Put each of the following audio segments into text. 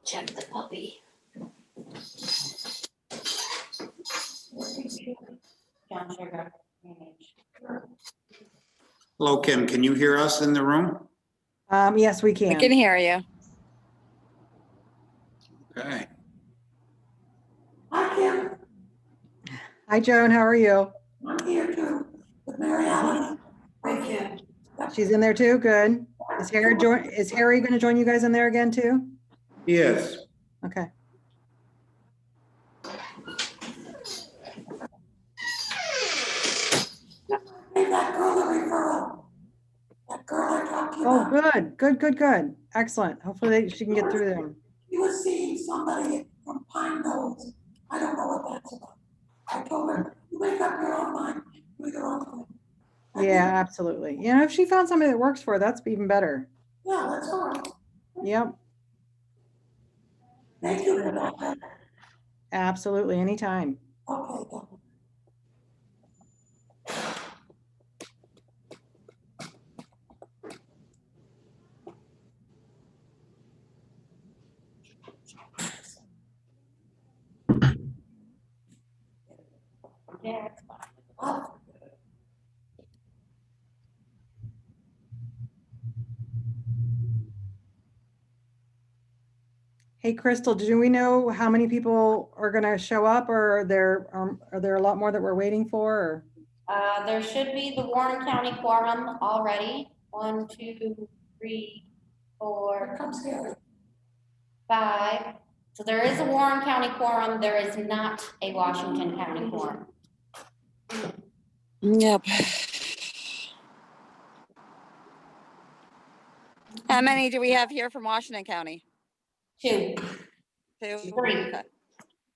Check the puppy. John Sugar. Hello, Kim. Can you hear us in the room? Yes, we We can can. hear you. Okay. Hi, Kim. Hi, Joan. How are you? I'm here too with Mary Ellen. Hi, Kim. She's in there too. Good. Is Harry going to join you guys in there again too? Yes. Okay. Gave that girl the referral. That girl I talked to you Oh, about. good. Excellent. Hopefully she can get through them. She was seeing somebody from Pine Knolls. I don't know what that's about. I told her, you make up your own mind, do your own thing. I Yeah, did. absolutely. You know, if she found somebody that works for her, that's even better. Yeah, that's all right. Yep, Thank you for that. absolutely. Anytime. Okay, then. Yeah, it's fine. Oh, Hey, Crystal, do we know how many people are going to show up, or are there a lot more that we're waiting for? Or? There should be the Warren County quorum already. 1, 2, 3, 4, comes here. 5. So there is a Warren County quorum. There is not a Washington County quorum. Yep. How many do we have here from Washington County? 2, 2? 3. Okay.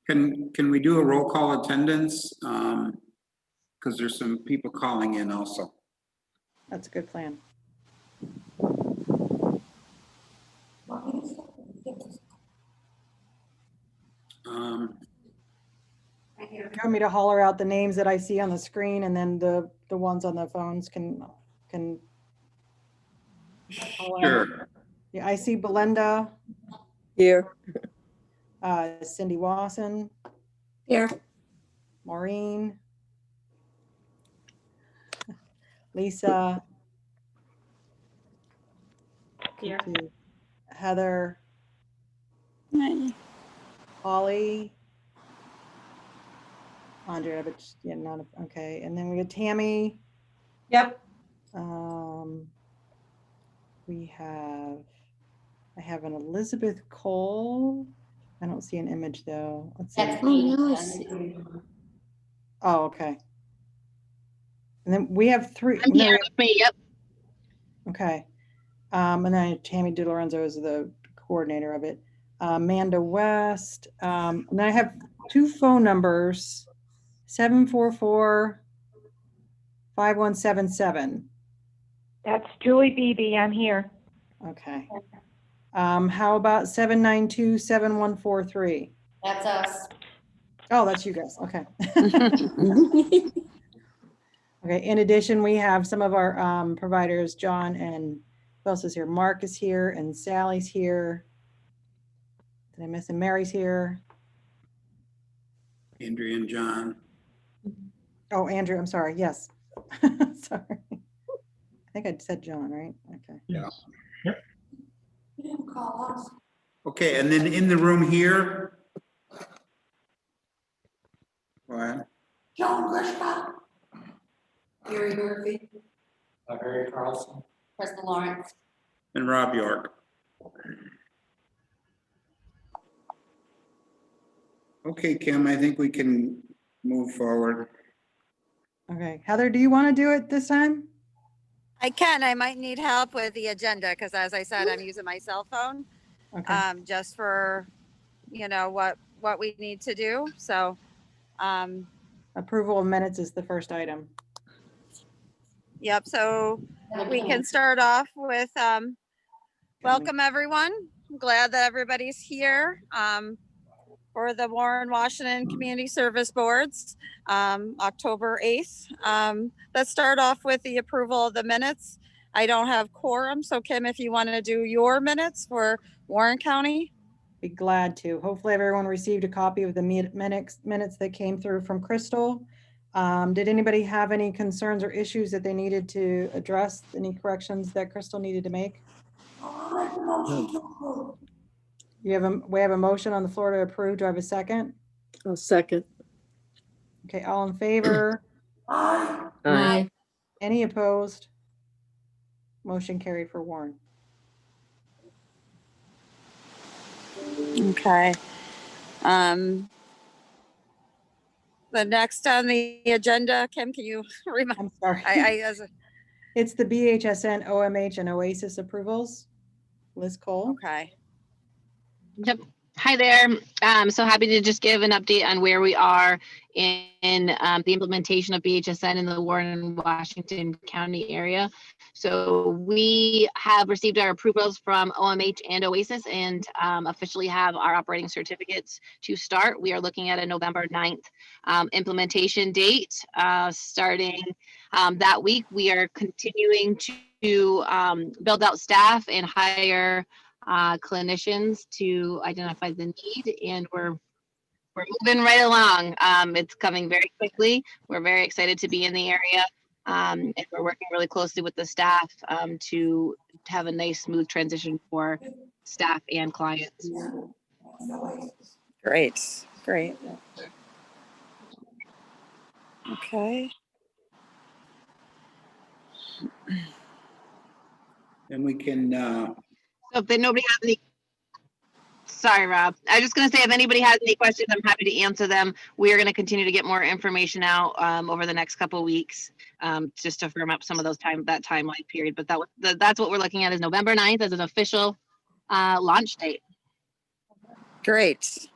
Can we do a roll call attendance? Because there's some people calling in also. That's a good plan. You want me to holler out the names that I see on the screen, and then the ones on the phones can. Sure. Yeah, I see Belinda, Here. Cindy Wasson, Here. Maureen, Lisa, Here. Heather, Holly, Andrea, but yeah, not okay. And then we got Tammy. Yep. I have an Elizabeth Cole. I don't see an image though. Let's see. That's Oh, me. no, I see. Oh, okay. And then we have 3. I'm no, here with me, yep. Okay. And then Tammy DiLorenzo is the coordinator of it. Amanda West. And then I have 2 phone numbers, 744-5177. That's Julie Beebe. I'm here. Okay. How about 792-7143? That's us. Oh, that's you guys. Okay. Okay. In addition, we have some of our providers, John and who else is here? Mark is here and Sally's here. Did I miss him? Mary's here. Andrea and John. Oh, Andrew, I'm sorry. Yes. Sorry. I think I said John, right? Okay. Yeah. You didn't call us. Okay, and then in the room here. What? Joan Grishka. Gary Murphy. Harry Carlson. Krista Lawrence. And Rob York. Okay, Kim, I think we can move forward. Okay. Heather, do you want to do it this time? I can. I might need help with the agenda because, as I said, I'm using my cell phone Okay. just for, what we need to do. So, Approval of minutes is the first item. yep. So we can start off with welcome everyone. I'm glad that everybody's here for the Warren Washington Community Service Boards, October 8th. Let's start off with the approval of the minutes. I don't have quorum, so Kim, if you want to do your minutes for Warren County. Be glad to. Hopefully everyone received a copy of the minutes that came through from Crystal. Did anybody have any concerns or issues that they needed to address? Any corrections that Crystal needed to make? I'll make a motion to approve. We have a motion on the floor to approve. Do I have a second? I'll second. Okay, all in favor? Aye. Aye. Any opposed? Motion carried for Warren. Okay. The next on the agenda, Kim, can you remind? I'm sorry. It's the BHSN, OMH, and OASIS approvals. Liz Cole. Okay. Yep. Hi there. So happy to just give an update on where we are in the implementation of BHSN in the Warren and Washington County area. So we have received our approvals from OMH and OASIS and officially have our operating certificates to start. We are looking at a November 9th implementation date. Starting that week, we are continuing to build out staff and hire clinicians to identify the need, and we're moving right along. It's coming very quickly. We're very excited to be in the area, and we're working really closely with the staff to have a nice, smooth transition for staff and clients. Great. Great. Okay. And we can, So if nobody has any, sorry, Rob. I was just going to say, if anybody has any questions, I'm happy to answer them. We are going to continue to get more information out over the next couple of weeks, just to firm up some of those that timeline period. But that's what we're looking at is November 9th as an official launch date. Great.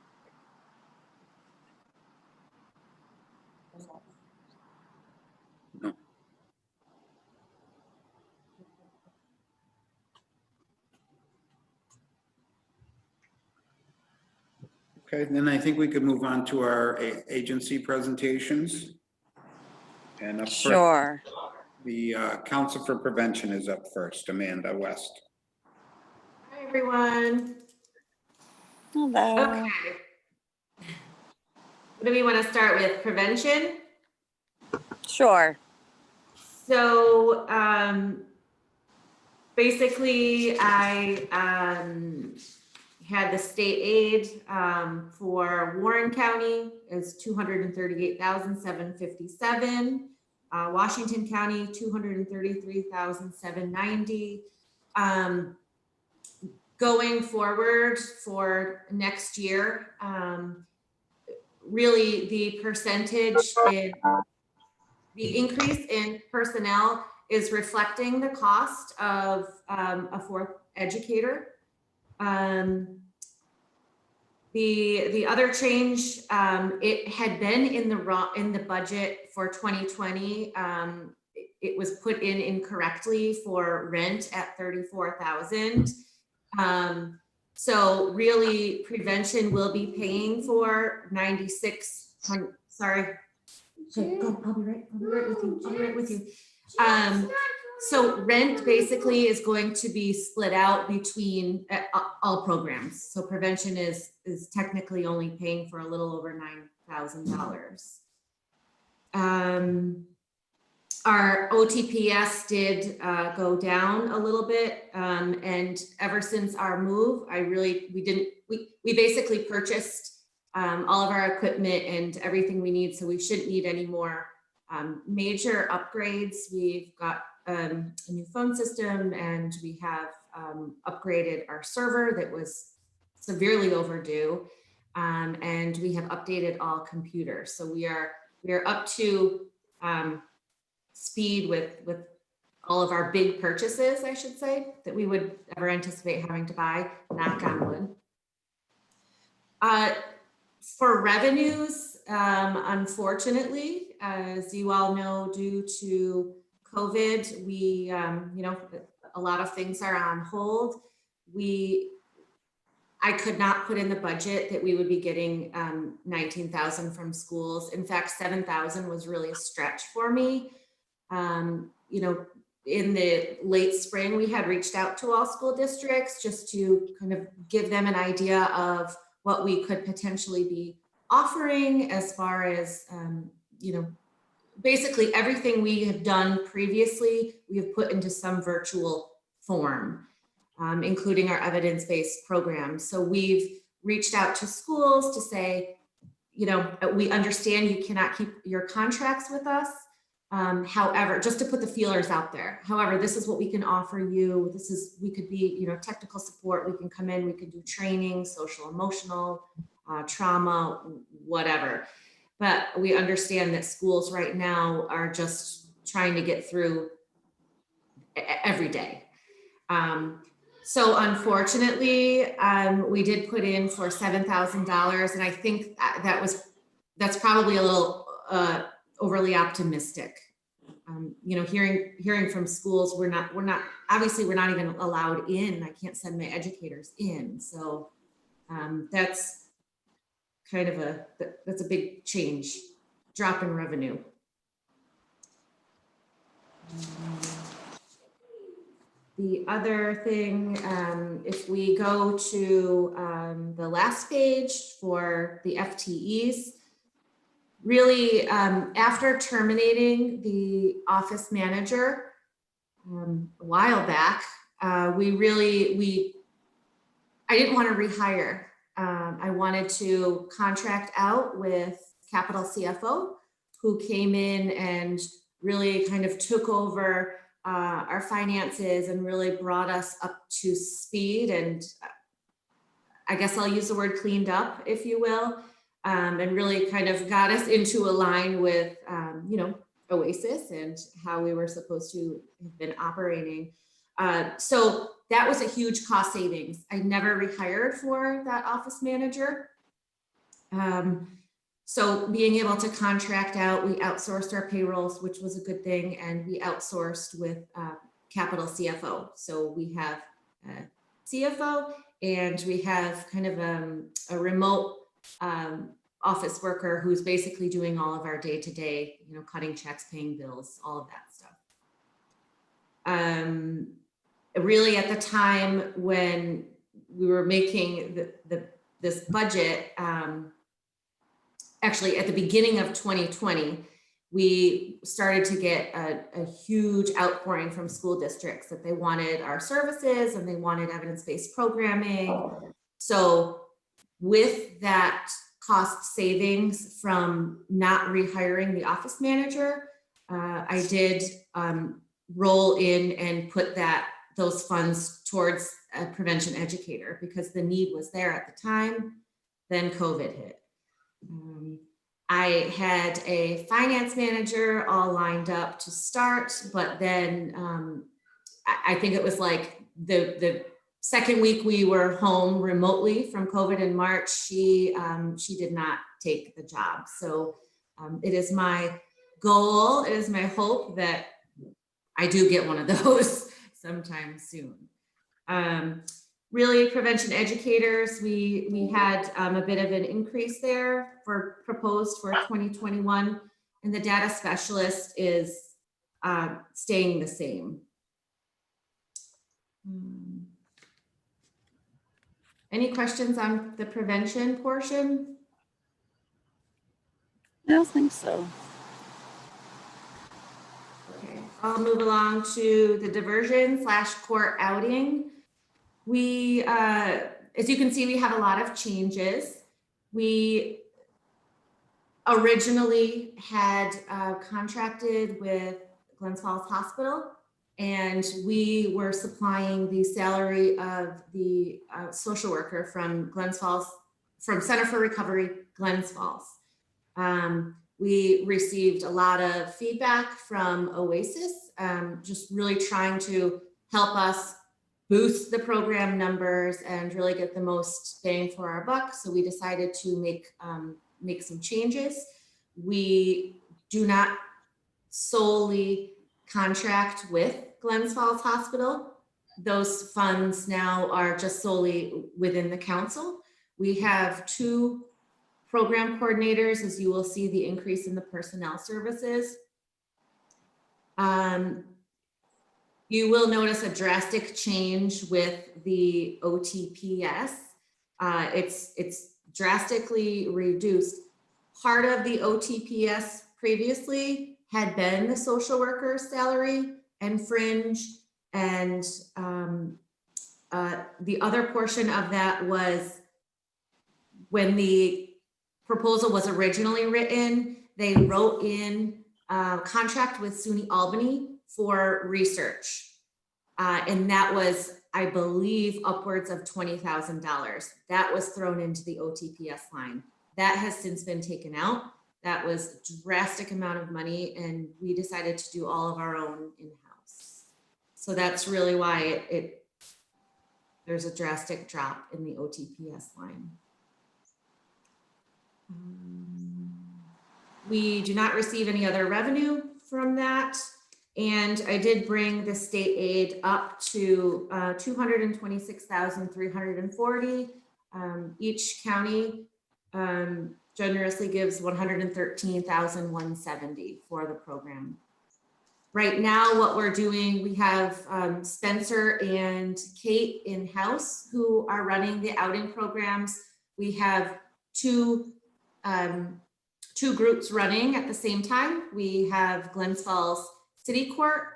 okay, then I think we could move on to our agency presentations. And up first, Sure. the Council for Prevention is up first, Amanda West. Hi, everyone. Hello. Okay. What do we want to start with? Prevention? Sure. So, basically, I had the state aid for Warren County is $238,757. Washington County, $233,790. Going forward for next year, really the percentage in the increase in personnel is reflecting the cost of a fourth educator. The other change, it had been in the budget for 2020. It was put in incorrectly for rent at $34,000. So really, prevention will be paying for 9600. Sorry. Go, I'll be right with you. I'll be right with you. So rent basically is going to be split out between all programs. So prevention is technically only paying for a little over $9,000. Our OTPS did go down a little bit, and ever since our move, we basically purchased all of our equipment and everything we need, so we shouldn't need any more major upgrades. We've got a new phone system, and we have upgraded our server that was severely overdue, and we have updated all computers. So we are up to speed with all of our big purchases, I should say, that we would ever anticipate having to buy, knock on wood. For revenues, unfortunately, as you all know, due to COVID, we, a lot of things are on hold. I could not put in the budget that we would be getting 19,000 from schools. In fact, 7,000 was really a stretch for me. in the late spring, we had reached out to all school districts just to kind of give them an idea of what we could potentially be offering as far as, you know, basically everything we have done previously, we have put into some virtual form, including our evidence-based programs. So we've reached out to schools to say, you know, we understand you cannot keep your contracts with us. However, just to put the feelers out there. However, this is what we can offer you. This is, we could be, you know, technical support. We can come in, we can do training, social, emotional, trauma, whatever. But we understand that schools right now are just trying to get through every day. So unfortunately, we did put in for $7,000, and I think that's probably a little overly optimistic. You know, hearing from schools, we're not obviously we're not even allowed in. I can't send my educators in, so that's kind of that's a big change, drop in revenue. The other thing, if we go to the last page for the FTEs, really after terminating the office manager a while back, I didn't want to rehire. I wanted to contract out with Capital CFO, who came in and really kind of took over our finances and really brought us up to speed. And I guess I'll use the word cleaned up, if you will, and really kind of got us into a line with, you know, Oasis and how we were supposed to have been operating. So that was a huge cost savings. I never rehired for that office manager. So being able to contract out, we outsourced our payrolls, which was a good thing. And we outsourced with Capital CFO. So we have a CFO and we have kind of a remote office worker who's basically doing all of our day-to-day, you know, cutting checks, paying bills, all of that stuff. Really at the time when we were making this budget, actually at the beginning of 2020, we started to get a huge outpouring from school districts that they wanted our services and they wanted evidence-based programming. So with that cost savings from not rehiring the office manager, I did roll in and put those funds towards a prevention educator because the need was there at the time. Then COVID hit. I had a finance manager all lined up to start, but then I think it was like the second week we were home remotely from COVID in March, she did not take the job. So it is my goal, it is my hope that I do get one of those sometime soon. Really, prevention educators, we had a bit of an increase there proposed for 2021, and the data specialist is staying the same. Any questions on the prevention portion? I don't think so. Okay, I'll move along to the diversion / court outing. We, as you can see, we have a lot of changes. We originally had contracted with Glens Falls Hospital, and we were supplying the salary of the social worker from Glens Falls, from Center for Recovery, Glens Falls. We received a lot of feedback from Oasis, just really trying to help us boost the program numbers and really get the most bang for our buck. So we decided to make some changes. We do not solely contract with Glens Falls Hospital. Those funds now are just solely within the council. We have 2 program coordinators, as you will see the increase in the personnel services. You will notice a drastic change with the OTPS. It's drastically reduced. Part of the OTPS previously had been the social worker salary and fringe, and the other portion of that was when the proposal was originally written, they wrote in a contract with SUNY Albany for research. And that was, I believe, upwards of $20,000. That was thrown into the OTPS line. That has since been taken out. That was a drastic amount of money, and we decided to do all of our own in-house. So that's really why there's a drastic drop in the OTPS line. We do not receive any other revenue from that. And I did bring the state aid up to $226,340. Each county generously gives $113,170 for the program. Right now, what we're doing, we have Spencer and Kate in-house who are running the outing programs. We have two groups running at the same time. We have Glens Falls City Court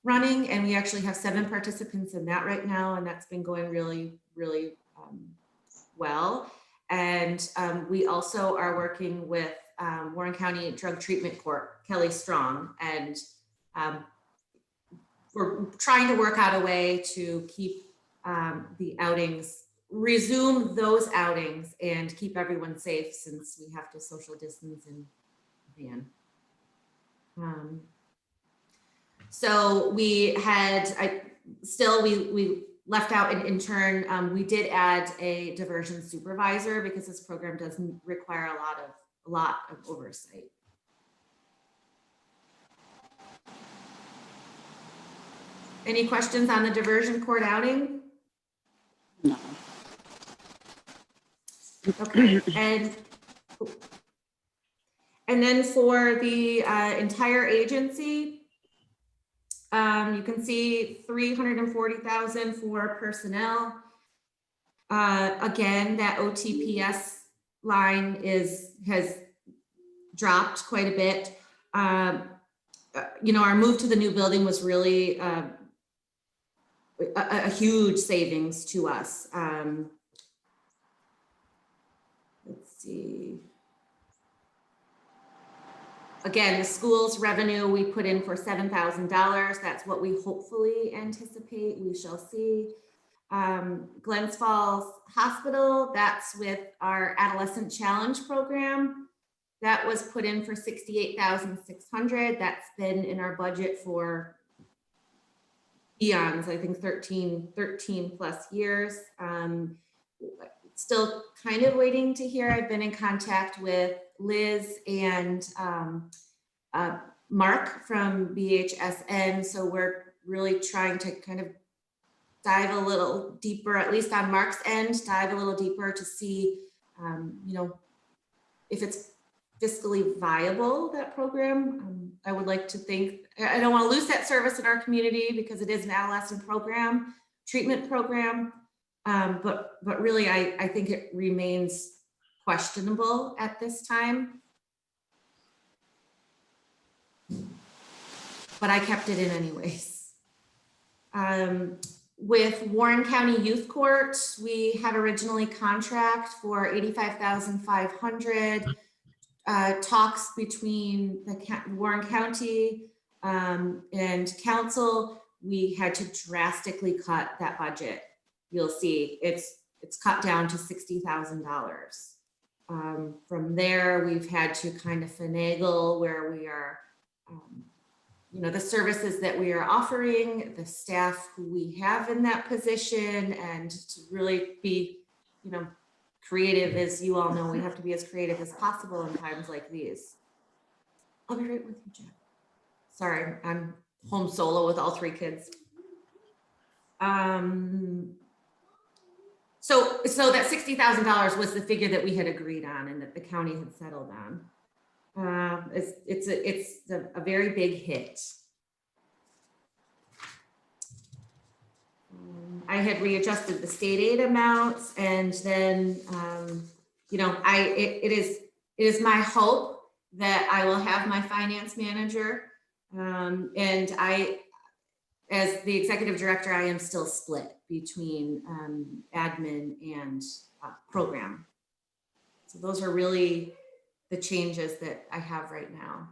running, and we actually have 7 participants in that right now, and that's been going really, really well. And we also are working with Warren County Drug Treatment Court, Kelly Strong, and we're trying to work out a way to keep the outings, resume those outings, and keep everyone safe since we have to social distance in van. So we had, we left out an intern. We did add a diversion supervisor because this program doesn't require a lot of oversight. Any questions on the diversion court outing? No. Okay, and then for the entire agency, you can see $340,000 for personnel. Again, that OTPS line has dropped quite a bit. You know, our move to the new building was really a huge savings to us. Let's see. Again, the school's revenue we put in for $7,000. That's what we hopefully anticipate. We shall see. Glens Falls Hospital, that's with our Adolescent Challenge program. That was put in for $68,600. That's been in our budget for eons, I think 13 plus years. Still kind of waiting to hear. I've been in contact with Liz and Mark from BHSN. So we're really trying to kind of dive a little deeper, at least on Mark's end, dive a little deeper to see, you know, if it's fiscally viable, that program. I would like to think, I don't want to lose that service in our community because it is an adolescent program, treatment program. But really, I think it remains questionable at this time. But I kept it in anyways. With Warren County Youth Court, we had originally contract for $85,500. Talks between the Warren County and council, we had to drastically cut that budget. You'll see it's cut down to $60,000. From there, we've had to kind of finagle where we are, you know, the services that we are offering, the staff who we have in that position, and to really be, you know, creative. As you all know, we have to be as creative as possible in times like these. I'll be right with you, Jack. Sorry, I'm home solo with all 3 kids. So that $60,000 was the figure that we had agreed on and that the county had settled on. It's a very big hit. I had readjusted the state aid amounts, and then, you know, it is my hope that I will have my finance manager. And as the executive director, I am still split between admin and program. So those are really the changes that I have right now.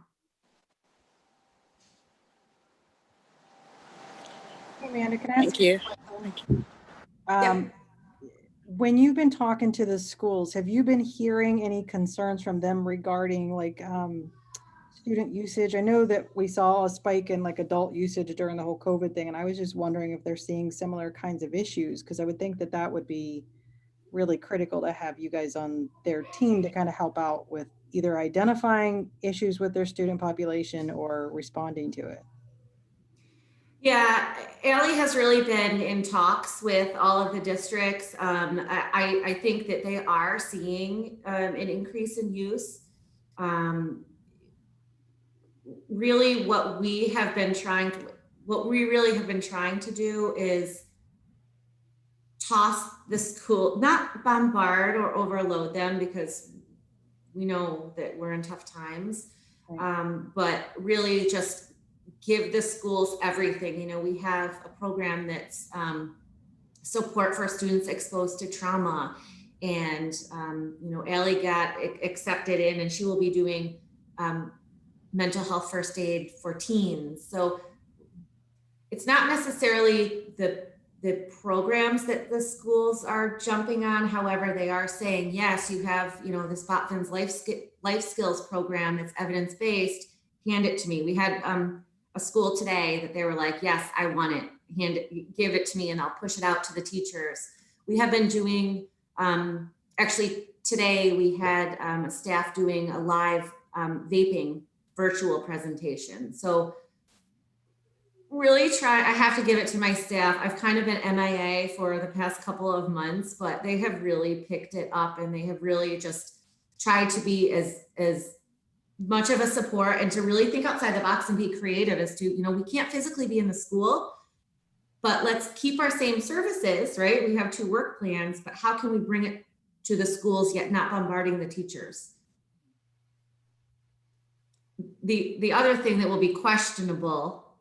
Amanda, can I ask? Thank you. When you've been talking to the schools, have you been hearing any concerns from them regarding like student usage? I know that we saw a spike in like adult usage during the whole COVID thing, and I was just wondering if they're seeing similar kinds of issues, because I would think that that would be really critical to have you guys on their team to kind of help out with either identifying issues with their student population or responding to it. Yeah, Allie has really been in talks with all of the districts. I think that they are seeing an increase in use. Really what we really have been trying to do is toss the school, not bombard or overload them, because we know that we're in tough times, but really just give the schools everything. You know, we have a program that's support for students exposed to trauma, and you know, Allie got accepted in, and she will be doing mental health first aid for teens. So it's not necessarily the programs that the schools are jumping on. However, they are saying, yes, you have, you know, the Spotfin's life skills program that's evidence-based, hand it to me. We had a school today that they were like, yes, I want it, give it to me and I'll push it out to the teachers. We have been doing, actually today we had a staff doing a live vaping virtual presentation. So really I have to give it to my staff. I've kind of been MIA for the past couple of months, but they have really picked it up, and they have really just tried to be as much of a support and to really think outside the box and be creative as to, you know, we can't physically be in the school, but let's keep our same services, right? We have 2 work plans, but how can we bring it to the schools yet not bombarding the teachers? The other thing that will be questionable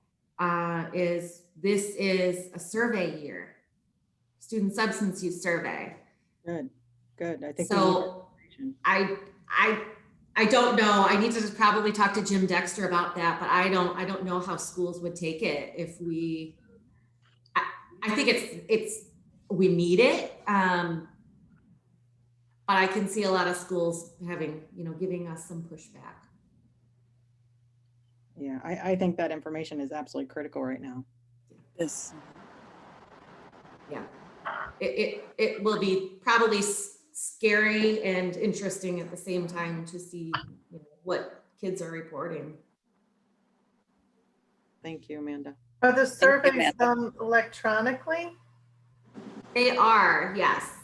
is this is a survey year, student substance use survey. Good. I think so. I don't know. I need to probably talk to Jim Dexter about that, but I don't know how schools would take it if we. I think we need it, but I can see a lot of schools having, you know, giving us some pushback. Yeah, I think that information is absolutely critical right now. Yes. Yeah, it will be probably scary and interesting at the same time to see, you know, what kids are reporting. Thank you, Amanda. Are the surveys done electronically? They are, yes.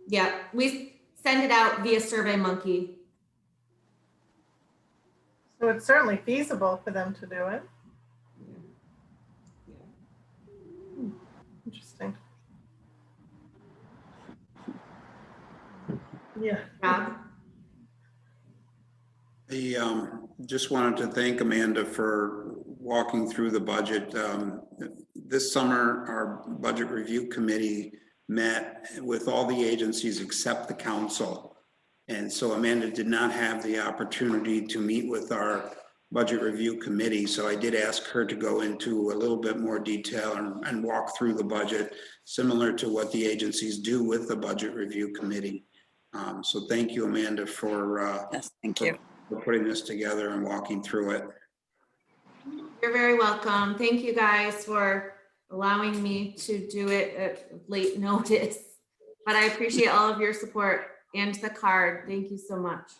Yeah, we send it out via SurveyMonkey. So it's certainly feasible for them to do it. Interesting. Yeah. I just wanted to thank Amanda for walking through the budget. This summer, our budget review committee met with all the agencies except the council. And so Amanda did not have the opportunity to meet with our budget review committee. So I did ask her to go into a little bit more detail and walk through the budget, similar to what the agencies do with the budget review committee. So thank you, Amanda, for Yes, thank you. for putting this together and walking through it. You're very welcome. Thank you guys for allowing me to do it at late notice, but I appreciate all of your support and the card. Thank you so much.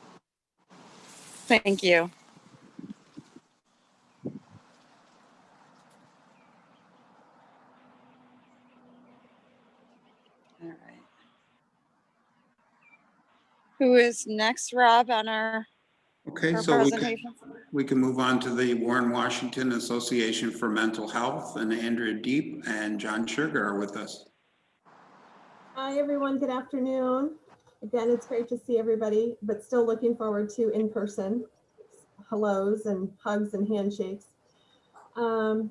Thank you. All right. Who is next, Rob, on our Okay, so presentation? We can move on to the Warren Washington Association for Mental Health, and Andrea Deep and John Sugar are with us. Hi, everyone. Good afternoon. Again, it's great to see everybody, but still looking forward to in-person hellos and hugs and handshakes. So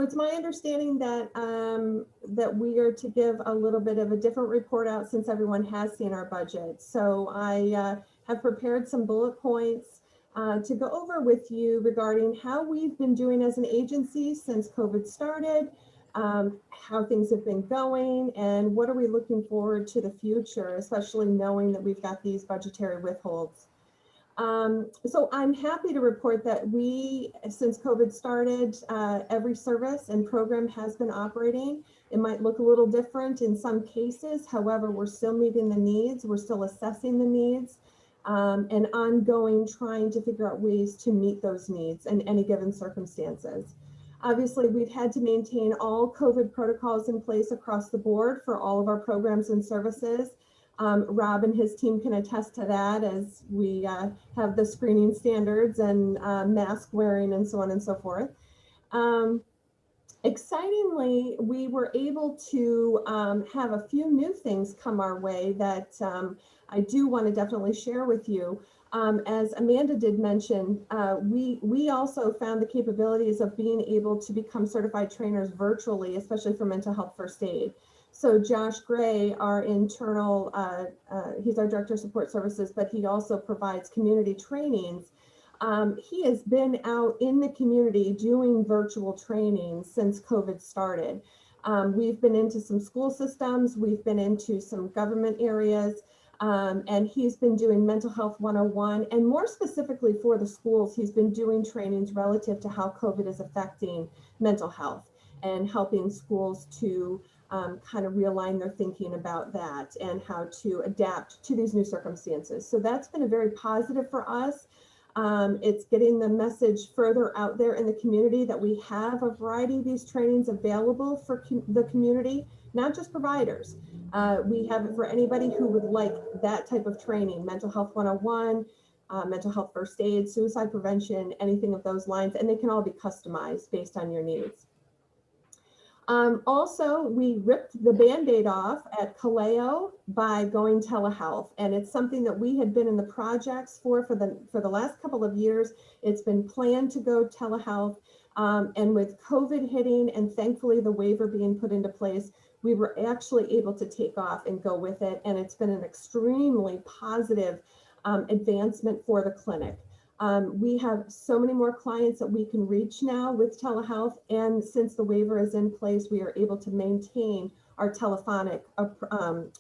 it's my understanding that that we are to give a little bit of a different report out since everyone has seen our budget. So I have prepared some bullet points to go over with you regarding how we've been doing as an agency since COVID started, how things have been going, and what are we looking forward to the future, especially knowing that we've got these budgetary withholds. So I'm happy to report that we, since COVID started, every service and program has been operating. It might look a little different in some cases. However, we're still meeting the needs. We're still assessing the needs and ongoing trying to figure out ways to meet those needs in any given circumstances. Obviously, we've had to maintain all COVID protocols in place across the board for all of our programs and services. Rob and his team can attest to that, as we have the screening standards and mask wearing and so on and so forth. Excitingly, we were able to have a few new things come our way that I do want to definitely share with you. As Amanda did mention, we also found the capabilities of being able to become certified trainers virtually, especially for mental health first aid. So Josh Gray, our internal, he's our Director of Support Services, but he also provides community trainings. He has been out in the community doing virtual trainings since COVID started. We've been into some school systems, we've been into some government areas, and he's been doing Mental Health 101, and more specifically for the schools, he's been doing trainings relative to how COVID is affecting mental health and helping schools to kind of realign their thinking about that and how to adapt to these new circumstances. So that's been a very positive for us. It's getting the message further out there in the community that we have a variety of these trainings available for the community, not just providers. We have it for anybody who would like that type of training, Mental Health 101, mental health first aid, suicide prevention, anything of those lines, and they can all be customized based on your needs. Also, we ripped the Band-Aid off at Kaleo by going telehealth, and it's something that we had been in the projects for the last couple of years. It's been planned to go telehealth, and with COVID hitting and thankfully the waiver being put into place, we were actually able to take off and go with it, and it's been an extremely positive advancement for the clinic. We have so many more clients that we can reach now with telehealth, and since the waiver is in place, we are able to maintain our telephonic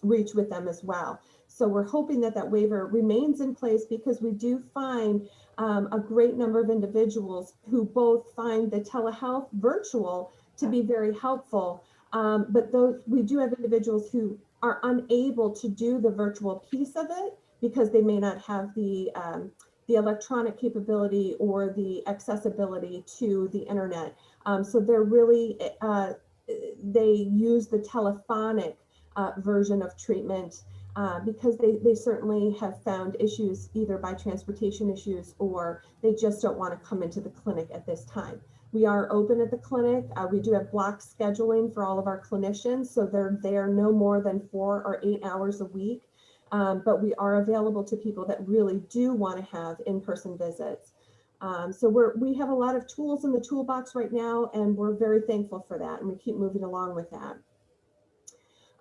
reach with them as well. So we're hoping that that waiver remains in place, because we do find a great number of individuals who both find the telehealth virtual to be very helpful, but we do have individuals who are unable to do the virtual piece of it because they may not have the electronic capability or the accessibility to the internet. So they're really, they use the telephonic version of treatment because they certainly have found issues either by transportation issues, or they just don't want to come into the clinic at this time. We are open at the clinic. We do have block scheduling for all of our clinicians, so they're there no more than 4 or 8 hours a week. But we are available to people that really do want to have in-person visits. So we have a lot of tools in the toolbox right now, and we're very thankful for that, and we keep moving along with that.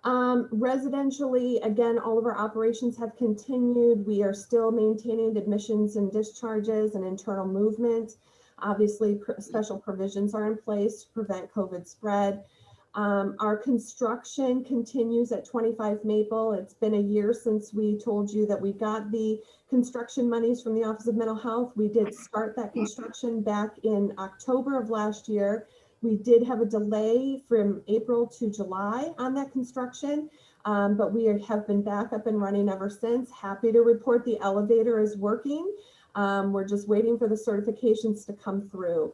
Residentially, again, all of our operations have continued. We are still maintaining admissions and discharges and internal movement. Obviously, special provisions are in place to prevent COVID spread. Our construction continues at 25 Maple. It's been a year since we told you that we got the construction monies from the Office of Mental Health. We did start that construction back in October of last year. We did have a delay from April to July on that construction, but we have been back up and running ever since. Happy to report the elevator is working. We're just waiting for the certifications to come through.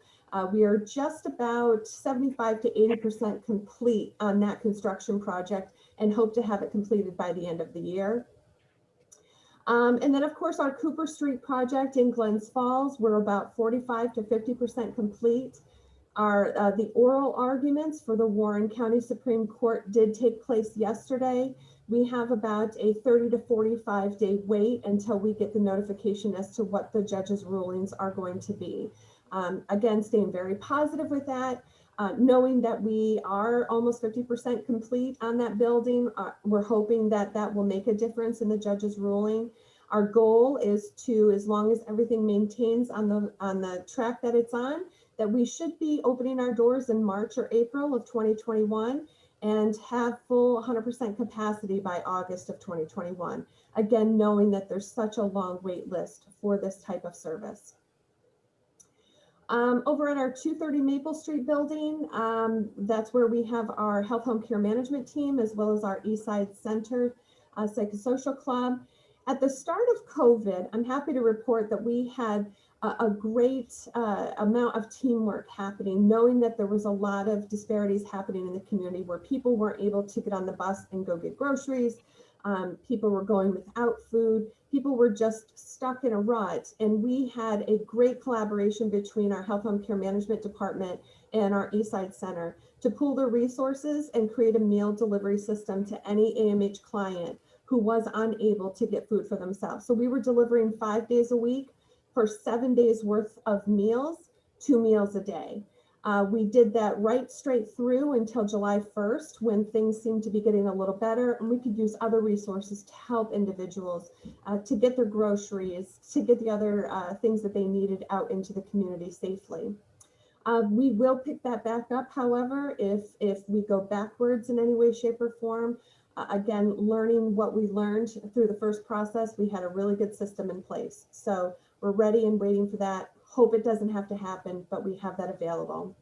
We are just about 75 to 80% complete on that construction project and hope to have it completed by the end of the year. And then of course our Cooper Street project in Glens Falls, we're about 45 to 50% complete. The oral arguments for the Warren County Supreme Court did take place yesterday. We have about a 30 to 45 day wait until we get the notification as to what the judge's rulings are going to be. Again, staying very positive with that, knowing that we are almost 50% complete on that building. We're hoping that that will make a difference in the judge's ruling. Our goal is to, as long as everything maintains on the track that it's on, that we should be opening our doors in March or April of 2021 and have full 100% capacity by August of 2021. Again, knowing that there's such a long wait list for this type of service. Over at our 230 Maple Street building, that's where we have our health home care management team, as well as our Eastside Center psychosocial club. At the start of COVID, I'm happy to report that we had a great amount of teamwork happening, knowing that there was a lot of disparities happening in the community where people weren't able to get on the bus and go get groceries. People were going without food. People were just stuck in a rut. And we had a great collaboration between our health home care management department and our Eastside Center to pool their resources and create a meal delivery system to any AMH client who was unable to get food for themselves. So we were delivering 5 days a week for 7 days worth of meals, 2 meals a day. We did that right straight through until July 1st, when things seemed to be getting a little better, and we could use other resources to help individuals to get their groceries, to get the other things that they needed out into the community safely. We will pick that back up, however, if we go backwards in any way, shape, or form. Again, learning what we learned through the first process, we had a really good system in place. So we're ready and waiting for that. Hope it doesn't have to happen, but we have that available.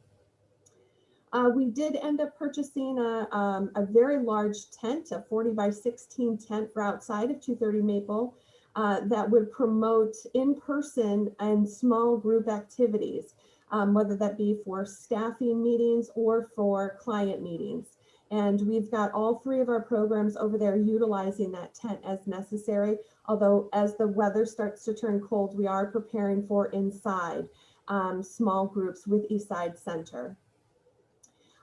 We did end up purchasing a very large tent, a 40 by 16 tent for outside of 230 Maple that would promote in-person and small group activities, whether that be for staffing meetings or for client meetings. And we've got all 3 of our programs over there utilizing that tent as necessary. Although as the weather starts to turn cold, we are preparing for inside small groups with Eastside Center.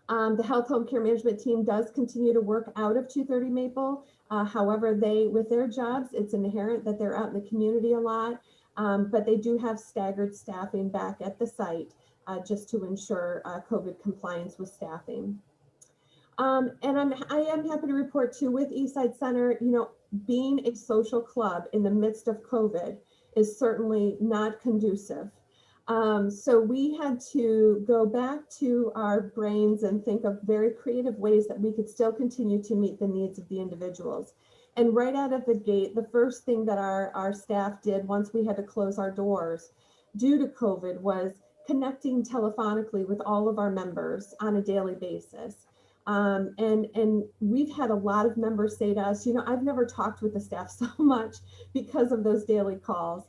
The health home care management team does continue to work out of 230 Maple. However, with their jobs, it's inherent that they're out in the community a lot, but they do have staggered staffing back at the site just to ensure COVID compliance with staffing. And I am happy to report too, with Eastside Center, you know, being a social club in the midst of COVID is certainly not conducive. So we had to go back to our brains and think of very creative ways that we could still continue to meet the needs of the individuals. And right out of the gate, the first thing that our staff did once we had to close our doors due to COVID was connecting telephonically with all of our members on a daily basis. And we've had a lot of members say to us, you know, I've never talked with the staff so much because of those daily calls.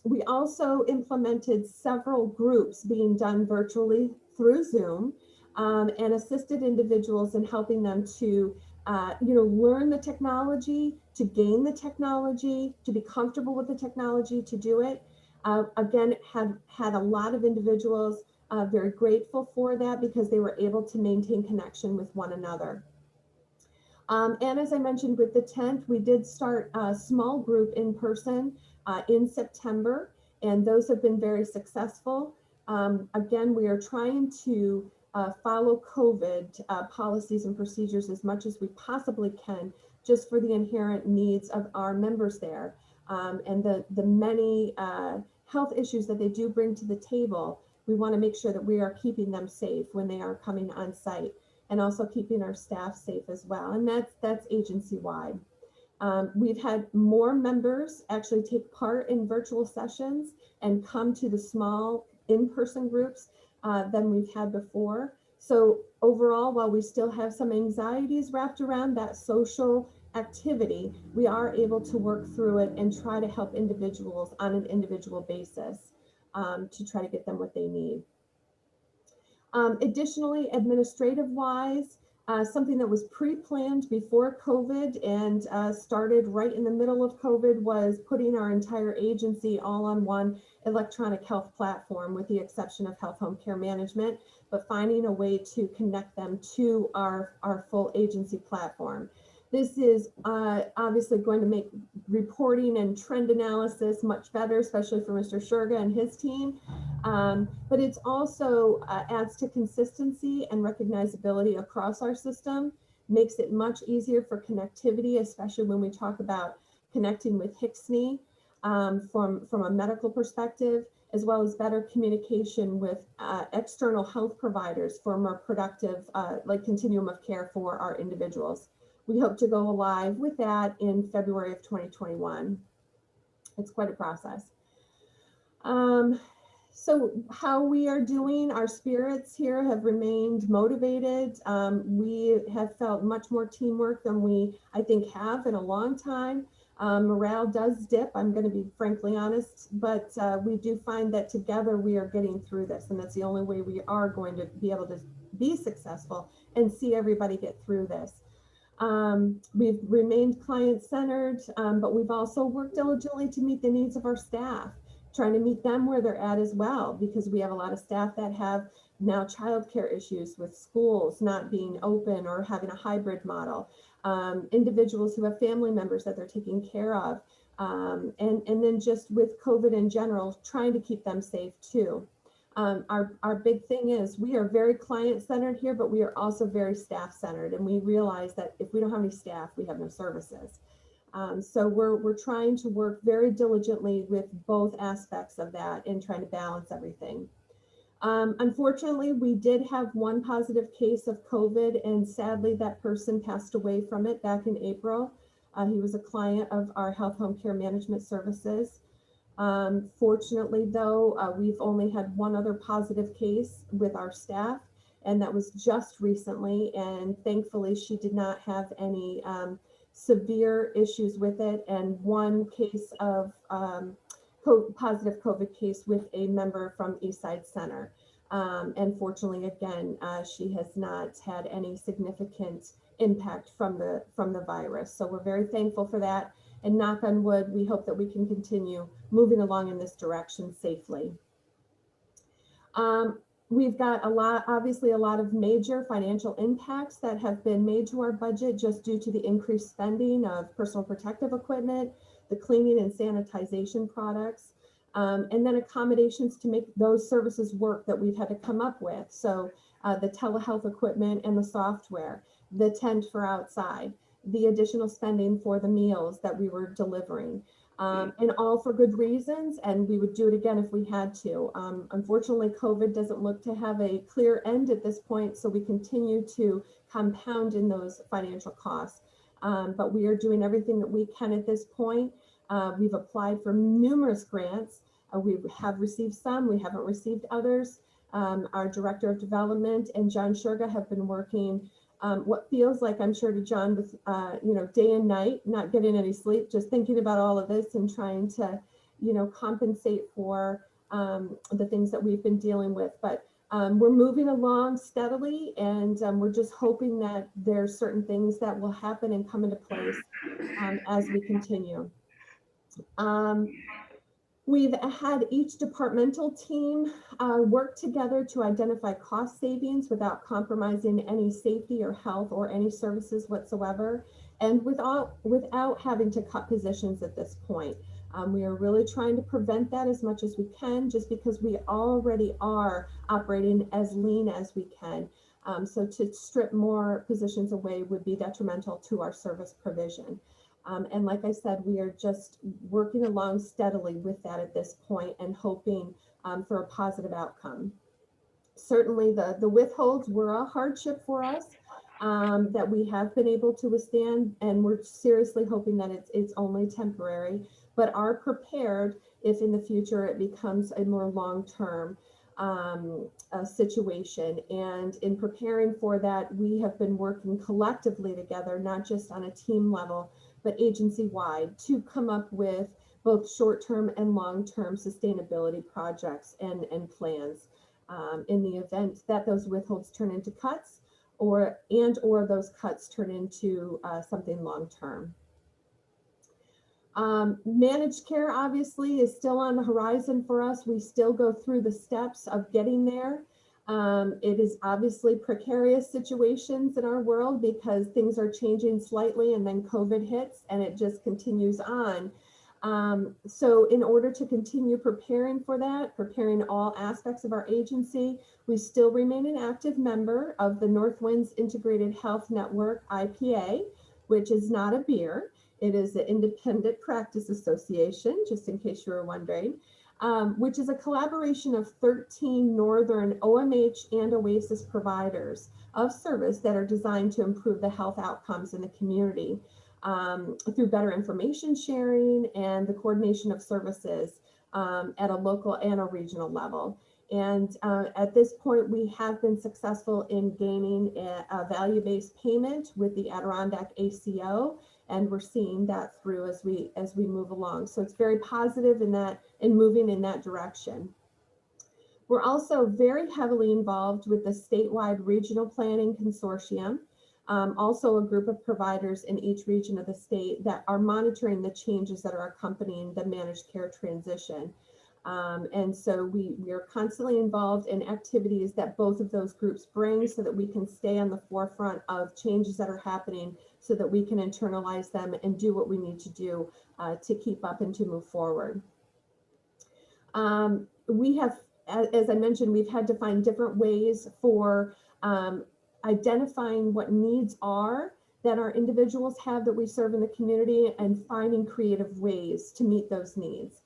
We also implemented several groups being done virtually through Zoom and assisted individuals in helping them to, you know, learn the technology, to gain the technology, to be comfortable with the technology, to do it. Again, had a lot of individuals very grateful for that because they were able to maintain connection with one another. And as I mentioned with the tent, we did start a small group in person in September, and those have been very successful. Again, we are trying to follow COVID policies and procedures as much as we possibly can, just for the inherent needs of our members there. And the many health issues that they do bring to the table, we want to make sure that we are keeping them safe when they are coming on site, and also keeping our staff safe as well. And that's agency-wide. We've had more members actually take part in virtual sessions and come to the small in-person groups than we've had before. So overall, while we still have some anxieties wrapped around that social activity, we are able to work through it and try to help individuals on an individual basis to try to get them what they need. Additionally, administrative-wise, Something that was pre-planned before COVID and started right in the middle of COVID was putting our entire agency all on one electronic health platform, with the exception of health home care management, but finding a way to connect them to our full agency platform. This is obviously going to make reporting and trend analysis much better, especially for Mr. Shurga and his team. But it's also adds to consistency and recognizability across our system, makes it much easier for connectivity, especially when we talk about connecting with HCSCNE from a medical perspective, as well as better communication with external health providers for more productive like continuum of care for our individuals. We hope to go live with that in February of 2021. It's quite a process. So how we are doing, our spirits here have remained motivated. We have felt much more teamwork than we, I think, have in a long time. Morale does dip, I'm going to be frankly honest, but we do find that together we are getting through this, and that's the only way we are going to be able to be successful and see everybody get through this. We've remained client-centered, but we've also worked diligently to meet the needs of our staff, trying to meet them where they're at as well, because we have a lot of staff that have now childcare issues with schools not being open or having a hybrid model, individuals who have family members that they're taking care of, and then just with COVID in general, trying to keep them safe too. Our big thing is we are very client-centered here, but we are also very staff-centered, and we realize that if we don't have any staff, we have no services. So we're trying to work very diligently with both aspects of that and trying to balance everything. Unfortunately, we did have one positive case of COVID, and sadly that person passed away from it back in April. He was a client of our health home care management services. Fortunately though, we've only had one other positive case with our staff, and that was just recently, and thankfully she did not have any severe issues with it, and one case of positive COVID case with a member from Eastside Center. And fortunately, again, she has not had any significant impact from the virus. So we're very thankful for that. And knock on wood, we hope that we can continue moving along in this direction safely. We've got obviously a lot of major financial impacts that have been made to our budget just due to the increased spending of personal protective equipment, the cleaning and sanitization products, and then accommodations to make those services work that we've had to come up with. So the telehealth equipment and the software, the tent for outside, the additional spending for the meals that we were delivering. And all for good reasons, and we would do it again if we had to. Unfortunately, COVID doesn't look to have a clear end at this point, so we continue to compound in those financial costs. But we are doing everything that we can at this point. We've applied for numerous grants. We have received some, we haven't received others. Our Director of Development and John Shurga have been working what feels like, I'm sure to John, with day and night, not getting any sleep, just thinking about all of this and trying to, compensate for the things that we've been dealing with. But we're moving along steadily, and we're just hoping that there's certain things that will happen and come into place as we continue. We've had each departmental team work together to identify cost savings without compromising any safety or health or any services whatsoever, and without having to cut positions at this point. We are really trying to prevent that as much as we can, just because we already are operating as lean as we can. So to strip more positions away would be detrimental to our service provision. And like I said, we are just working along steadily with that at this point and hoping for a positive outcome. Certainly the withholds were a hardship for us that we have been able to withstand, and we're seriously hoping that it's only temporary, but are prepared if in the future it becomes a more long-term situation. And in preparing for that, we have been working collectively together, not just on a team level, but agency-wide, to come up with both short-term and long-term sustainability projects and plans in the event that those withholds turn into cuts, or those cuts turn into something long-term. Managed care obviously is still on the horizon for us. We still go through the steps of getting there. It is obviously precarious situations in our world because things are changing slightly and then COVID hits and it just continues on. So in order to continue preparing for that, preparing all aspects of our agency, we still remain an active member of the Northwinds Integrated Health Network, IPA, which is not a beer. It is the Independent Practice Association, just in case you were wondering, which is a collaboration of 13 Northern OMH and OASIS providers of service that are designed to improve the health outcomes in the community through better information sharing and the coordination of services at a local and a regional level. And at this point, we have been successful in gaining a value-based payment with the Adirondack ACO, and we're seeing that through as we move along. So it's very positive in moving in that direction. We're also very heavily involved with the statewide regional planning consortium, also a group of providers in each region of the state that are monitoring the changes that are accompanying the managed care transition. And so we are constantly involved in activities that both of those groups bring so that we can stay on the forefront of changes that are happening so that we can internalize them and do what we need to do to keep up and to move forward. We have, as I mentioned, we've had to find different ways for identifying what needs are that our individuals have that we serve in the community and finding creative ways to meet those needs.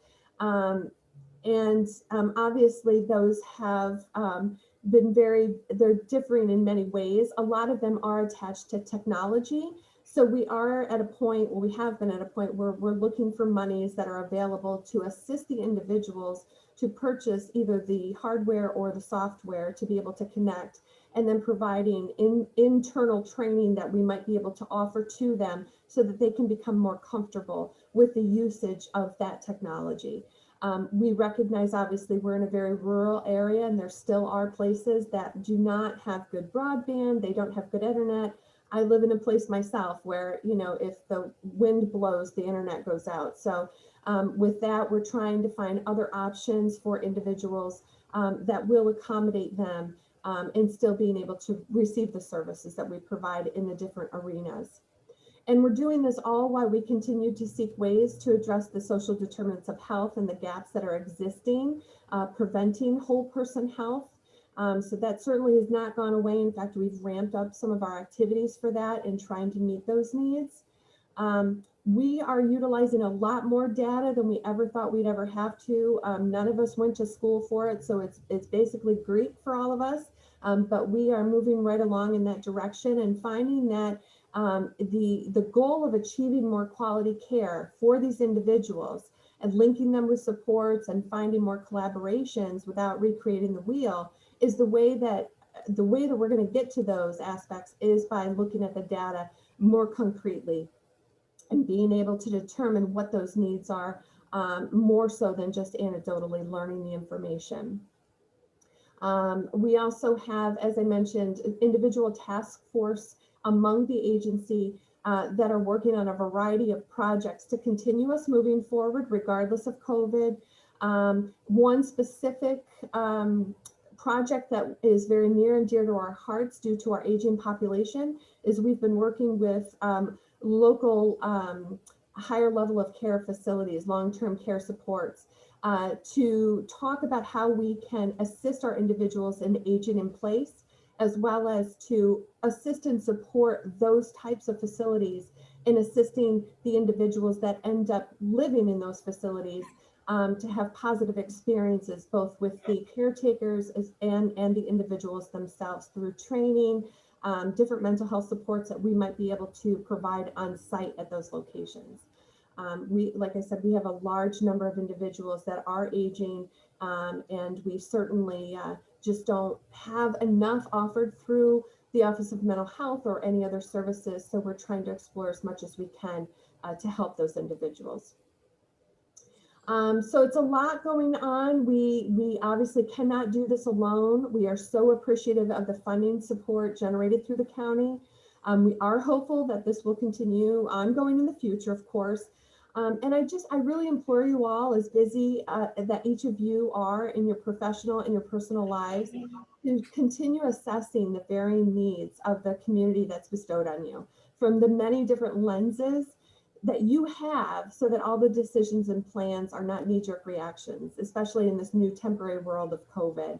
Obviously those have been they're differing in many ways. A lot of them are attached to technology. So we are at a point, well, we have been at a point where we're looking for monies that are available to assist the individuals to purchase either the hardware or the software to be able to connect, and then providing internal training that we might be able to offer to them so that they can become more comfortable with the usage of that technology. We recognize, obviously, we're in a very rural area and there still are places that do not have good broadband, they don't have good internet. I live in a place myself where, you know, if the wind blows, the internet goes out. So with that, we're trying to find other options for individuals that will accommodate them and still being able to receive the services that we provide in the different arenas. And we're doing this all while we continue to seek ways to address the social determinants of health and the gaps that are existing, preventing whole person health. So that certainly has not gone away. In fact, we've ramped up some of our activities for that and trying to meet those needs. We are utilizing a lot more data than we ever thought we'd ever have to. None of us went to school for it, so it's basically Greek for all of us. But we are moving right along in that direction and finding that the goal of achieving more quality care for these individuals and linking them with supports and finding more collaborations without recreating the wheel is the way that we're going to get to those aspects is by looking at the data more concretely and being able to determine what those needs are more so than just anecdotally learning the information. We also have, as I mentioned, individual task force among the agency that are working on a variety of projects to continue us moving forward regardless of COVID. One specific project that is very near and dear to our hearts due to our aging population is we've been working with local higher level of care facilities, long-term care supports, to talk about how we can assist our individuals in aging in place, as well as to assist and support those types of facilities in assisting the individuals that end up living in those facilities to have positive experiences, both with the caretakers and the individuals themselves through training, different mental health supports that we might be able to provide on site at those locations. Like I said, we have a large number of individuals that are aging, and we certainly just don't have enough offered through the Office of Mental Health or any other services. So we're trying to explore as much as we can to help those individuals. So it's a lot going on. We obviously cannot do this alone. We are so appreciative of the funding support generated through the county. We are hopeful that this will continue ongoing in the future, of course. And I really implore you all, as busy that each of you are in your professional and your personal lives, to continue assessing the varying needs of the community that's bestowed on you from the many different lenses that you have, so that all the decisions and plans are not knee-jerk reactions, especially in this new temporary world of COVID.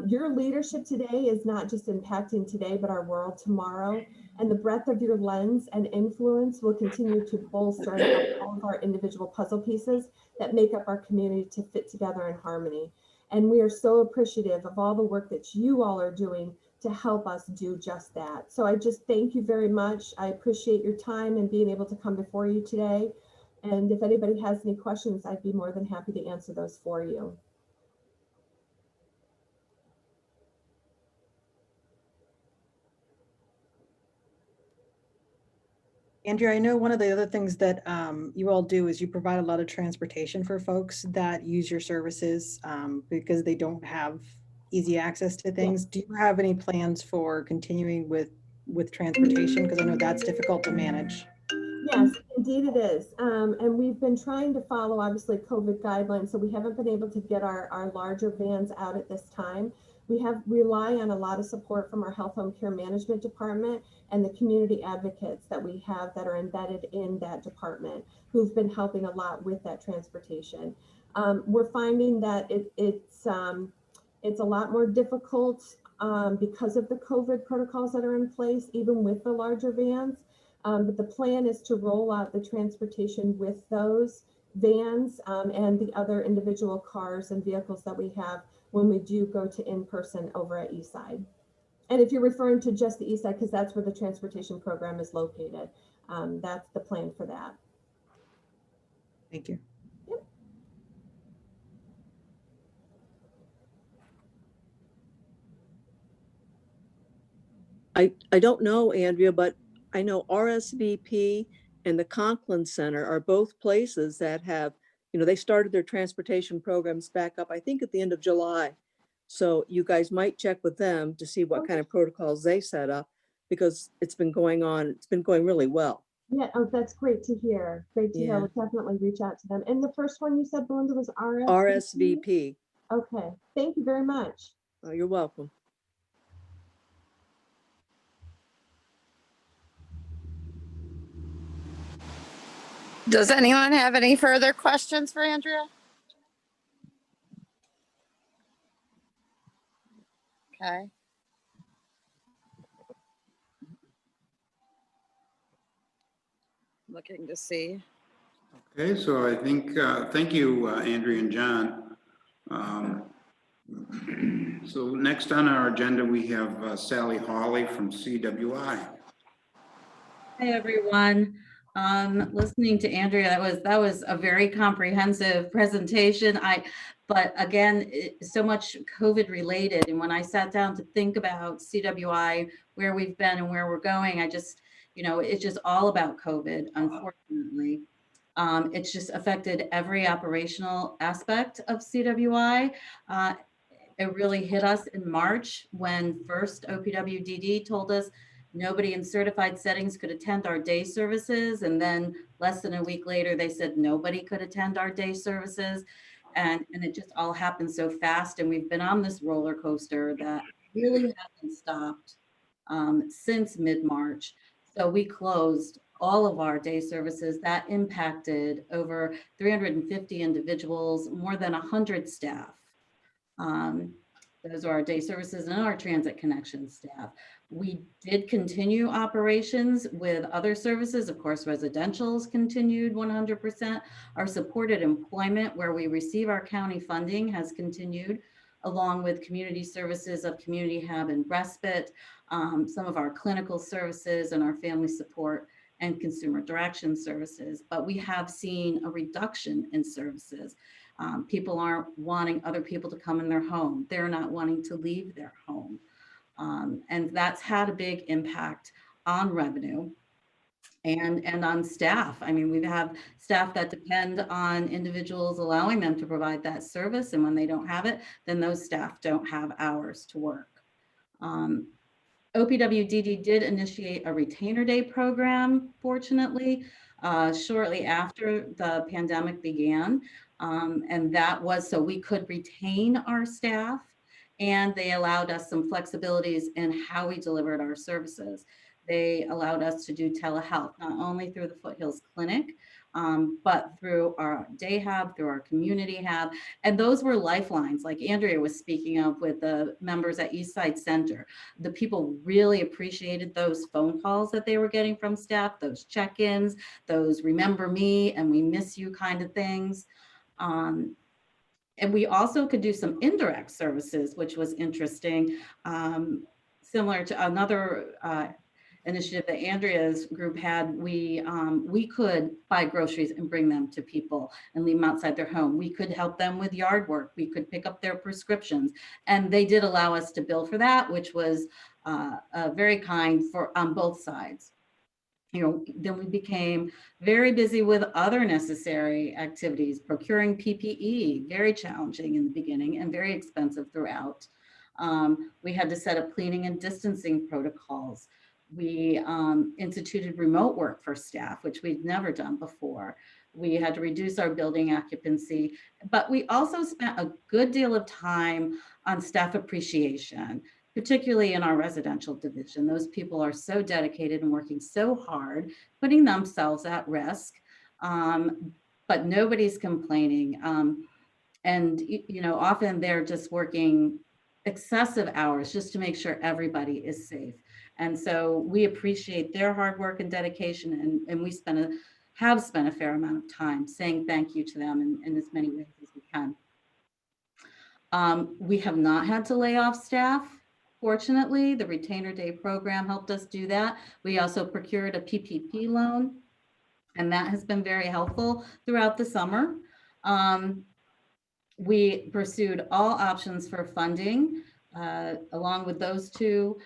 Your leadership today is not just impacting today, but our world tomorrow. And the breadth of your lens and influence will continue to bolster and help all of our individual puzzle pieces that make up our community to fit together in harmony. And we are so appreciative of all the work that you all are doing to help us do just that. So I just thank you very much. I appreciate your time and being able to come before you today. And if anybody has any questions, I'd be more than happy to answer those for you. Andrea, I know one of the other things that you all do is you provide a lot of transportation for folks that use your services because they don't have easy access to things. Do you have any plans for continuing with transportation? Because I know that's difficult to manage. Yes, indeed it is. And we've been trying to follow, obviously, COVID guidelines, so we haven't been able to get our larger vans out at this time. We rely on a lot of support from our health home care management department and the community advocates that we have that are embedded in that department, who've been helping a lot with that transportation. We're finding that it's a lot more difficult because of the COVID protocols that are in place, even with the larger vans. But the plan is to roll out the transportation with those vans and the other individual cars and vehicles that we have when we do go to in-person over at Eastside. And if you're referring to just the Eastside, because that's where the transportation program is located, that's the plan for that. Thank you. Yep. I don't know, Andrea, but I know RSVP and the Conklin Center are both places that have, they started their transportation programs back up, I think, at the end of July. So you guys might check with them to see what kind of protocols they set up, because it's been going really well. Yeah, oh, that's great to hear. Great to hear. We'll definitely reach out to them. And the first one you said, Belinda, was RSVP. Okay, thank you very much. Oh, you're welcome. Does anyone have any further questions for Andrea? Okay. Looking to see. Okay, so I think, thank you, Andrea and John. So next on our agenda, we have Sally Hawley from CWI. Hi, everyone. Listening to Andrea, that was a very comprehensive presentation. But again, so much COVID related. And when I sat down to think about CWI, where we've been and where we're going, I just, it's just all about COVID, unfortunately. It's just affected every operational aspect of CWI. It really hit us in March when first OPWDD told us nobody in certified settings could attend our day services. And then less than a week later, they said nobody could attend our day services. And it just all happened so fast. And we've been on this roller coaster that really hasn't stopped since mid-March. So we closed all of our day services. That impacted over 350 individuals, more than 100 staff. Those are our day services and our transit connection staff. We did continue operations with other services. Of course, residentials continued 100%. Our supported employment, where we receive our county funding, has continued, along with community services of Community Hub and Respite, some of our clinical services and our family support and consumer direction services. But we have seen a reduction in services. People aren't wanting other people to come in their home. They're not wanting to leave their home. And that's had a big impact on revenue. and on staff. I mean, we have staff that depend on individuals allowing them to provide that service. And when they don't have it, then those staff don't have hours to work. OPWDD did initiate a retainer day program, fortunately, shortly after the pandemic began. And that was so we could retain our staff, and they allowed us some flexibilities in how we delivered our services. They allowed us to do telehealth, not only through the Foothills Clinic, but through our day hub, through our community hub. And those were lifelines, like Andrea was speaking of with the members at Eastside Center. The people really appreciated those phone calls that they were getting from staff, those check-ins, those remember me and we miss you kind of things. And we also could do some indirect services, which was interesting, similar to another initiative that Andrea's group had. We could buy groceries and bring them to people and leave them outside their home. We could help them with yard work. We could pick up their prescriptions, and they did allow us to bill for that, which was very kind on both sides. You know, then we became very busy with other necessary activities, procuring PPE, very challenging in the beginning and very expensive throughout. We had to set up cleaning and distancing protocols. We instituted remote work for staff, which we'd never done before. We had to reduce our building occupancy, but we also spent a good deal of time on staff appreciation, particularly in our residential division. Those people are so dedicated and working so hard, putting themselves at risk, but nobody's complaining. And you know, often they're just working excessive hours just to make sure everybody is safe. And so we appreciate their hard work and dedication, and we have spent a fair amount of time saying thank you to them in as many ways as we can. We have not had to lay off staff. Fortunately, the Retainer Day program helped us do that. We also procured a PPP loan, and that has been very helpful throughout the summer. We pursued all options for funding. Along with those two,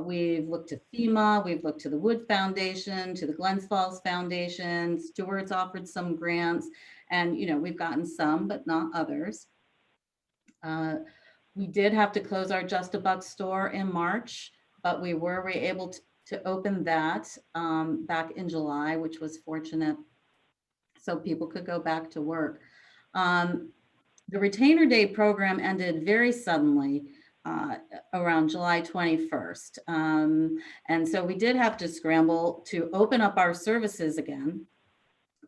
we've looked to FEMA, we've looked to the Wood Foundation, to the Glens Falls Foundation. Stewart's offered some grants, and you know, we've gotten some, but not others. We did have to close our Just a Buck store in March, but we were able to open that back in July, which was fortunate, so people could go back to work. The Retainer Day program ended very suddenly around July 21st. And so we did have to scramble to open up our services again.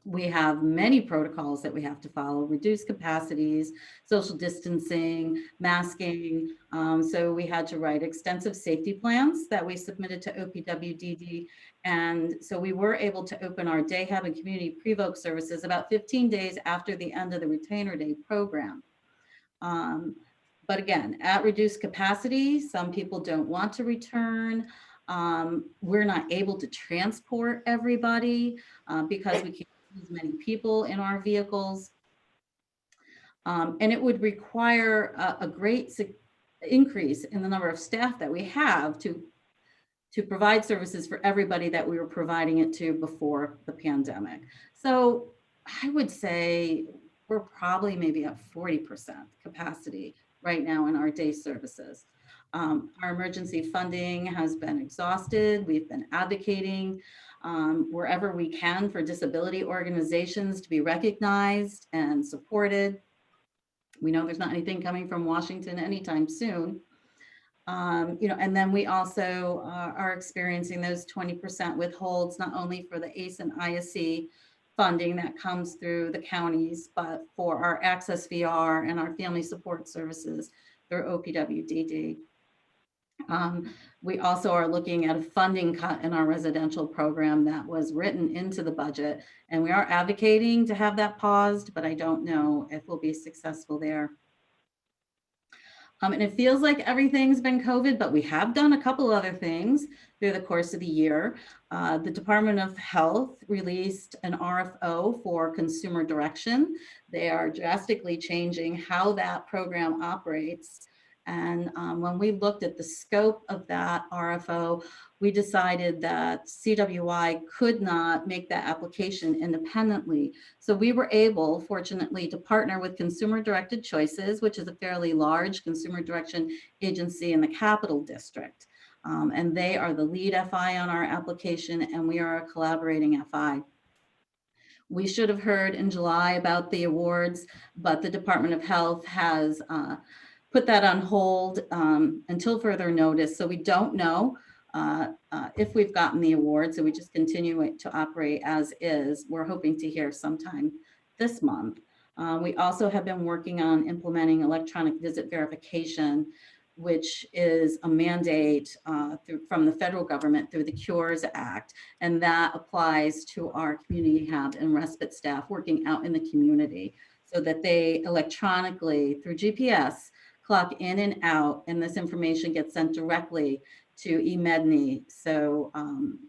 We have many protocols that we have to follow: reduced capacities, social distancing, masking. So we had to write extensive safety plans that we submitted to OPWDD. And so we were able to open our day hub and community pre-voke services about 15 days after the end of the Retainer Day program. But again, at reduced capacity, some people don't want to return. We're not able to transport everybody because we can't as many people in our vehicles. And it would require a great increase in the number of staff that we have to provide services for everybody that we were providing it to before the pandemic. So I would say we're probably maybe at 40% capacity right now in our day services. Our emergency funding has been exhausted. We've been advocating wherever we can for disability organizations to be recognized and supported. We know there's not anything coming from Washington anytime soon. You know, and then we also are experiencing those 20% withholds, not only for the ACE and ISC funding that comes through the counties, but for our Access VR and our family support services through OPWDD. We also are looking at a funding cut in our residential program that was written into the budget, and we are advocating to have that paused, but I don't know if we'll be successful there. And it feels like everything's been COVID, but we have done a couple other things through the course of the year. The Department of Health released an RFO for consumer direction. They are drastically changing how that program operates. And when we looked at the scope of that RFO, we decided that CWI could not make that application independently. So we were able, fortunately, to partner with Consumer Directed Choices, which is a fairly large consumer direction agency in the Capital District. And they are the lead FI on our application, and we are a collaborating FI. We should have heard in July about the awards, but the Department of Health has put that on hold until further notice. So we don't know if we've gotten the award. So we just continue to operate as is. We're hoping to hear sometime this month. We also have been working on implementing electronic visit verification, which is a mandate from the federal government through the Cures Act. And that applies to our community hub and respite staff working out in the community so that they electronically through GPS clock in and out, and this information gets sent directly to eMedNI. So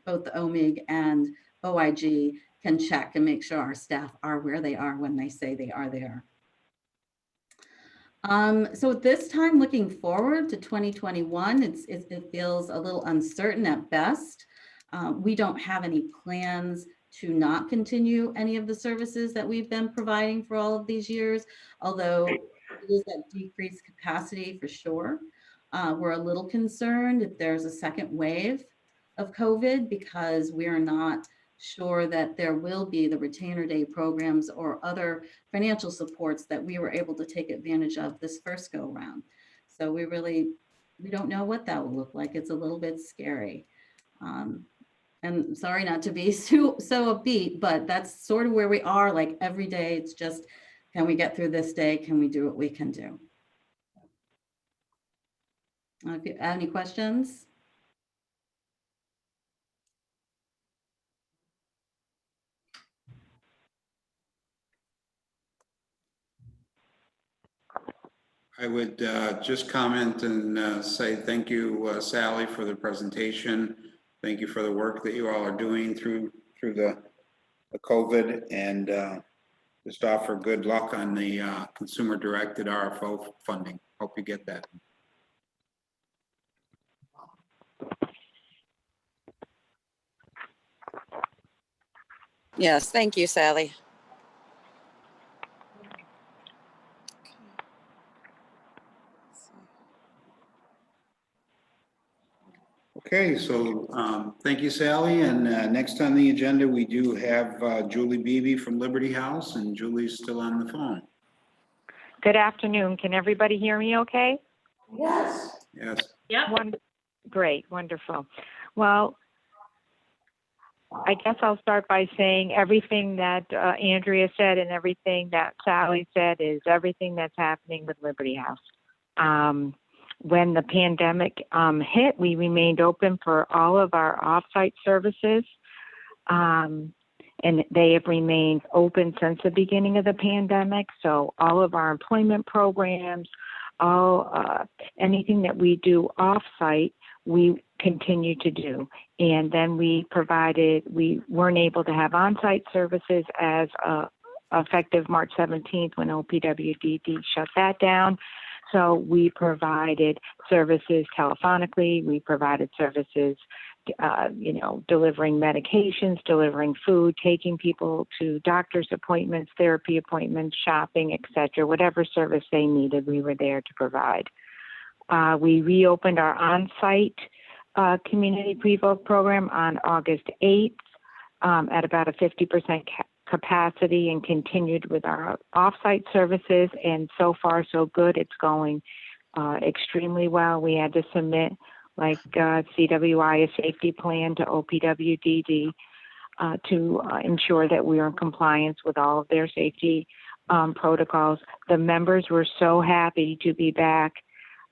both the OMIG and OIG can check and make sure our staff are where they are when they say they are there. So at this time, looking forward to 2021, it feels a little uncertain at best. We don't have any plans to not continue any of the services that we've been providing for all of these years, although it is that decreased capacity for sure. We're a little concerned if there's a second wave of COVID because we are not sure that there will be the retainer day programs or other financial supports that we were able to take advantage of this first go round. So we don't know what that will look like. It's a little bit scary. And sorry not to be so upbeat, but that's sort of where we are. Like every day, it's just, can we get through this day? Can we do what we can do? If you have any questions? I would just comment and say thank you, Sally, for the presentation. Thank you for the work that you all are doing through the COVID, and just offer good luck on the consumer-directed RFO funding. Hope you get that. Yes, thank you, Sally. Okay, so thank you, Sally. And next on the agenda, we do have Julie Beebe from Liberty House, and Julie's still on the phone. Good afternoon. Can everybody hear me okay? Yes. Yes. Yeah. Great, wonderful. Well, I guess I'll start by saying everything that Andrea said and everything that Sally said is everything that's happening with Liberty House. When the pandemic hit, we remained open for all of our off-site services, and they have remained open since the beginning of the pandemic. So all of our employment programs, anything that we do off-site, we continue to do. And then we weren't able to have on-site services as effective March 17th when OPWDD shut that down. So we provided services telephonically. We provided services, delivering medications, delivering food, taking people to doctor's appointments, therapy appointments, shopping, etc. Whatever service they needed, we were there to provide. We reopened our on-site community pre-vote program on August 8th at about a 50% capacity and continued with our off-site services, and so far so good. It's going extremely well. We had to submit CWI a safety plan to OPWDD to ensure that we are in compliance with all of their safety protocols. The members were so happy to be back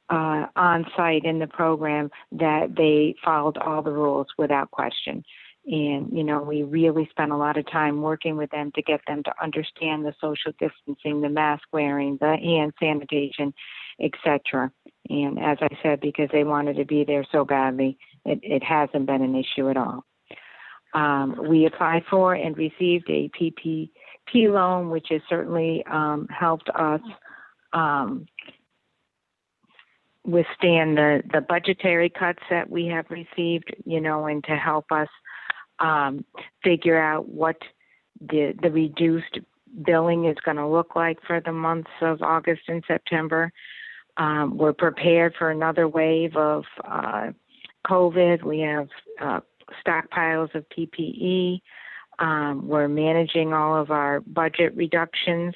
on site in the program that they followed all the rules without question. And, we really spent a lot of time working with them to get them to understand the social distancing, the mask wearing, the hand sanitation, etc. And as I said, because they wanted to be there so badly, it hasn't been an issue at all. We applied for and received a PPP loan, which has certainly helped us withstand the budgetary cuts that we have received, you know, and to help us figure out what the reduced billing is going to look like for the months of August and September. We're prepared for another wave of COVID. We have stockpiles of PPE. We're managing all of our budget reductions.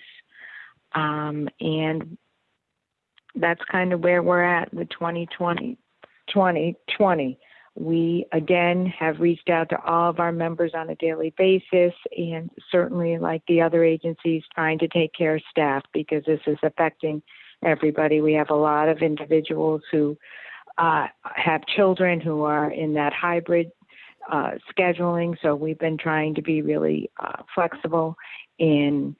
And that's kind of where we're at with 2020. We, again, have reached out to all of our members on a daily basis, and certainly, like the other agencies, trying to take care of staff because this is affecting everybody. We have a lot of individuals who have children who are in that hybrid scheduling, so we've been trying to be really flexible in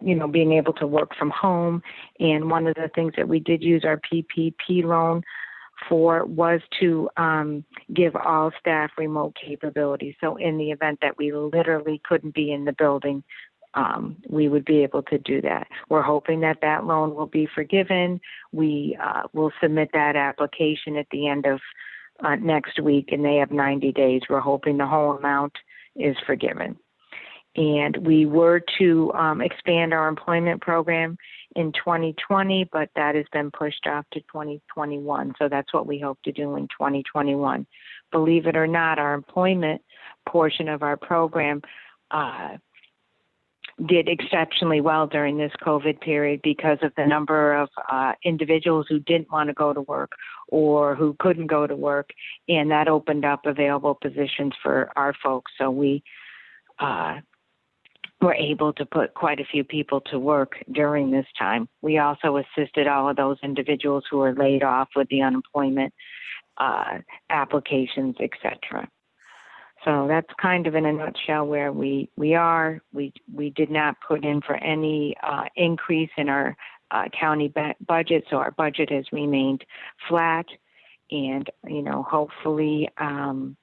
you know, being able to work from home. And one of the things that we did use our PPP loan for was to give all staff remote capability. So in the event that we literally couldn't be in the building, we would be able to do that. We're hoping that that loan will be forgiven. We will submit that application at the end of next week, and they have 90 days. We're hoping the whole amount is forgiven. And we were to expand our employment program in 2020, but that has been pushed off to 2021. So that's what we hope to do in 2021. Believe it or not, our employment portion of our program did exceptionally well during this COVID period because of the number of individuals who didn't want to go to work or who couldn't go to work. And that opened up available positions for our folks. So we were able to put quite a few people to work during this time. We also assisted all of those individuals who were laid off with the unemployment applications, etc. So that's kind of in a nutshell where we are. We did not put in for any increase in our county budget, so our budget has remained flat. And, you know, hopefully, you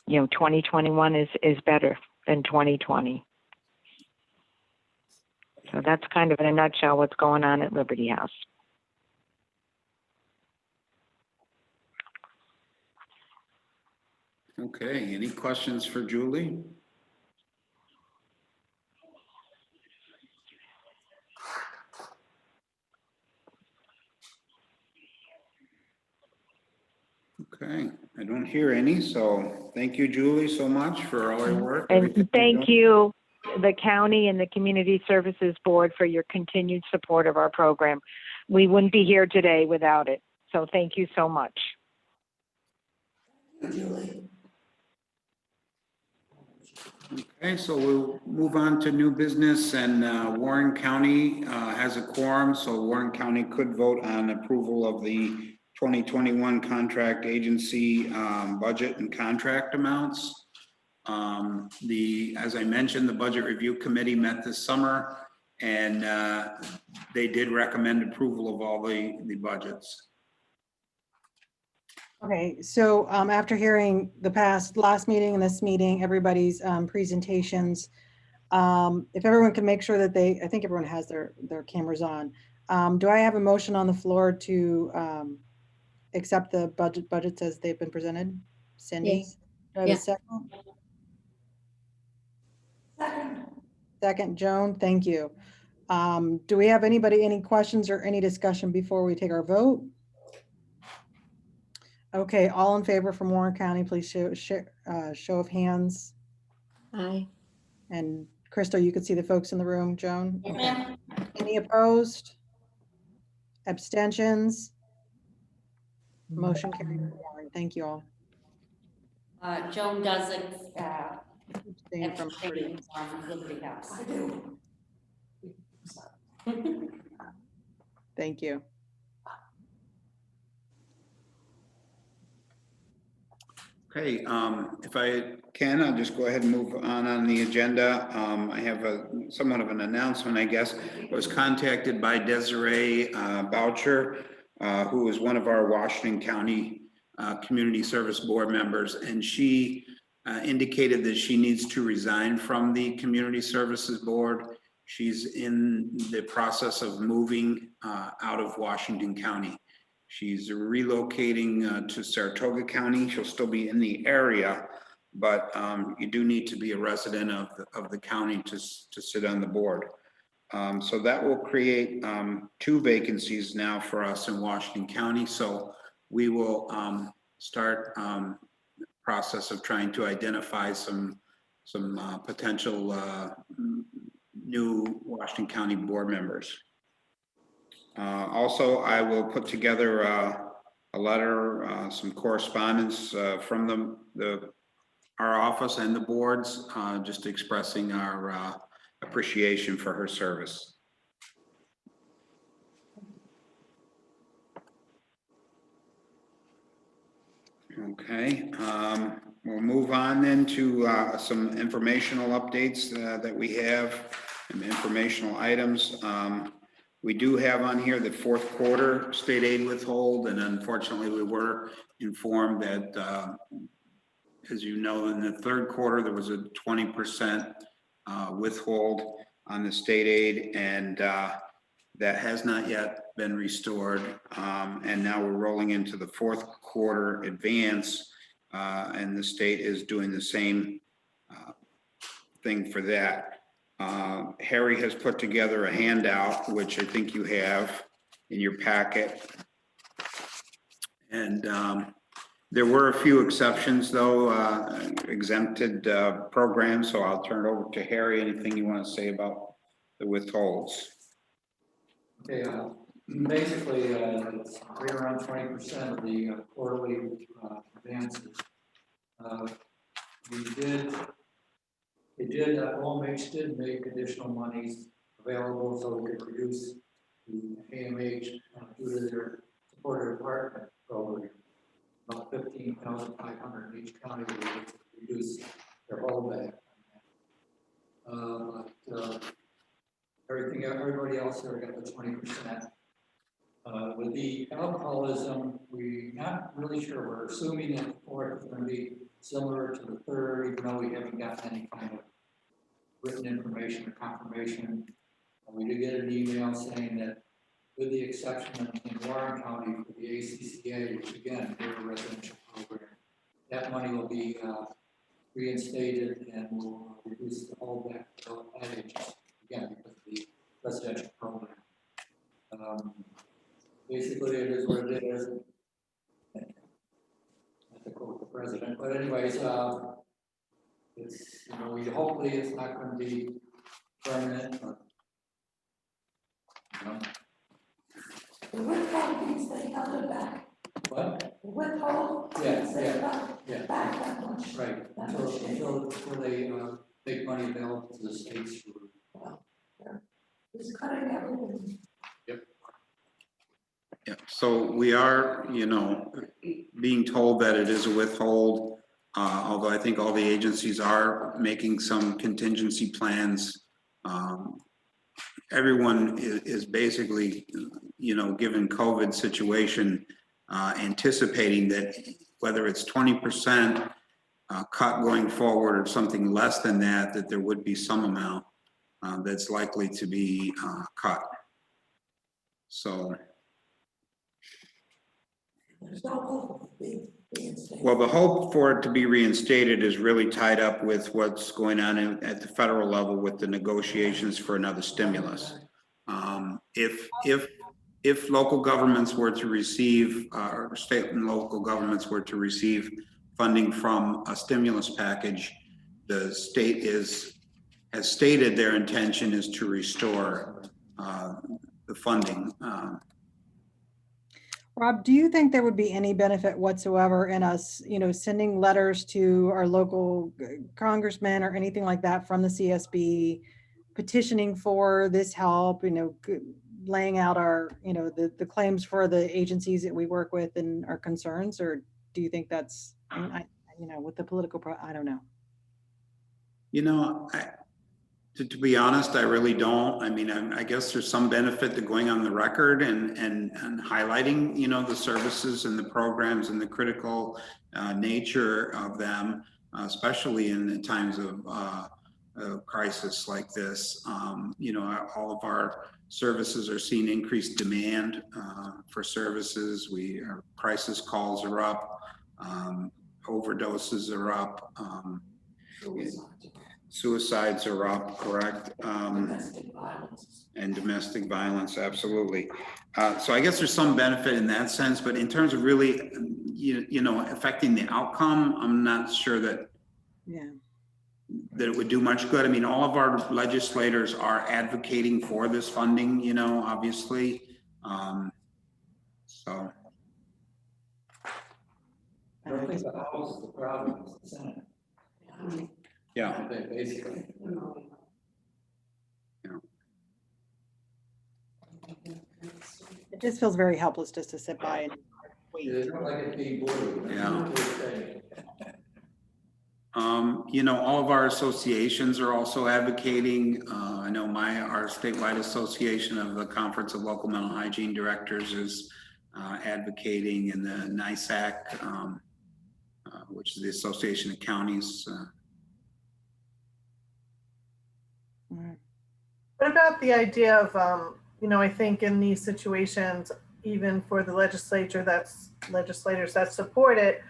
know, 2021 is better than 2020. So that's kind of in a nutshell what's going on at Liberty House. Okay, any questions for Julie? Okay, I don't hear any, so thank you, Julie, so much for all your work. And thank you, the county and the Community Services Board, for your continued support of our program. We wouldn't be here today without it, so thank you so much. Julie. Okay, so we'll move on to new business, and Warren County has a quorum, so Warren County could vote on approval of the 2021 contract agency budget and contract amounts. As I mentioned, the Budget Review Committee met this summer, and they did recommend approval of all the budgets. Okay, so after hearing the last meeting and this meeting, everybody's presentations, if everyone can make sure that I think everyone has their cameras on. Do I have a motion on the floor to accept the budgets as they've been presented? Cindy? Yes. Do I have a second? Second, Joan, thank you. Do we have any questions or any discussion before we take our vote? Okay, all in favor from Warren County, please show of hands. Aye. And Crystal, you can see the folks in the room. Joan? Yes, ma'am. Any opposed? Abstentions? Motion carried for Warren. Thank you all. Joan doesn't Abstain from abstain on Liberty House. I do. Thank you. Okay, if I can, I'll just go ahead and move on the agenda. I have somewhat of an announcement, I guess. I was contacted by Desiree Boucher, who is one of our Washington County Community Service Board members, and she indicated that she needs to resign from the Community Services Board. She's in the process of moving out of Washington County. She's relocating to Saratoga County. She'll still be in the area, but you do need to be a resident of the county to sit on the board. So that will create 2 vacancies now for us in Washington County. So we will start process of trying to identify some potential new Washington County board members. Also, I will put together a letter, some correspondence from our office and the boards, just expressing our appreciation for her service. Okay, we'll move on then to some informational updates that we have, and informational items. We do have on here the 4th quarter state aid withhold, and unfortunately we were informed that, as you know, in the 3rd quarter there was a 20% withhold on the state aid, and that has not yet been restored. And now we're rolling into the 4th quarter advance, and the state is doing the same thing for that. Harry has put together a handout, which I think you have in your packet. And there were a few exceptions, though, exempted programs. So I'll turn it over to Harry. Anything you want to say about the withholds? Okay, basically, it's right around 20% of the quarterly advances. OMH did make additional monies available so we could reduce the AMH due to their supported apartment program. About 15,500 in each county will reduce their holdback. Everybody else there got the 20%. With the alcoholism, we're not really sure. We're assuming that the 4th is going to be similar to the 3rd, even though we haven't gotten any kind of written information or confirmation. We did get an email saying that, with the exception in Warren County for the ACCA, which again, they're a residential program, that money will be reinstated and will reduce the holdback at ages, again, because of the residential program. Basically, it is what it is. Not to quote the president, but anyways, it's, hopefully it's not going to be permanent. But, The withhold means they held it back. What? The withhold means they held it back that much. Right. Until they make money available to the states. Well, it's cutting everything. Yeah, so we are, being told that it is a withhold, although I think all the agencies are making some contingency plans. Everyone is basically, given COVID situation, anticipating that whether it's 20% cut going forward or something less than that, that there would be some amount that's likely to be cut. So. There's no hope of being reinstated. Well, the hope for it to be reinstated is really tied up with what's going on at the federal level with the negotiations for another stimulus. If local governments were to receive, or state and local governments were to receive funding from a stimulus package, the state has stated their intention is to restore the funding. Rob, do you think there would be any benefit whatsoever in us, sending letters to our local congressmen or anything like that from the CSB, petitioning for this help, laying out our, the claims for the agencies that we work with and our concerns? Or do you think that's, with the political, I don't know. To be honest, I really don't. I mean, I guess there's some benefit to going on the record and highlighting, the services and the programs and the critical nature of them, especially in the times of crisis like this. You know, all of our services are seeing increased demand for services. Our crisis calls are up, overdoses are up, suicides are up, correct? And domestic violence, absolutely. So I guess there's some benefit in that sense, but in terms of really, you know, affecting the outcome, I'm not sure that it would do much good. I mean, all of our legislators are advocating for this funding, you know, obviously. So. I don't think the House is the problem, it's the Senate. Yeah. Basically. It just feels very helpless just to sit by and wait. Yeah. You know, all of our associations are also advocating. I know our statewide association of the Conference of Local Mental Hygiene Directors is advocating, and the NISAC, which is the Association of Counties. What about the idea of, you know, I think in these situations, even for the legislators that support it,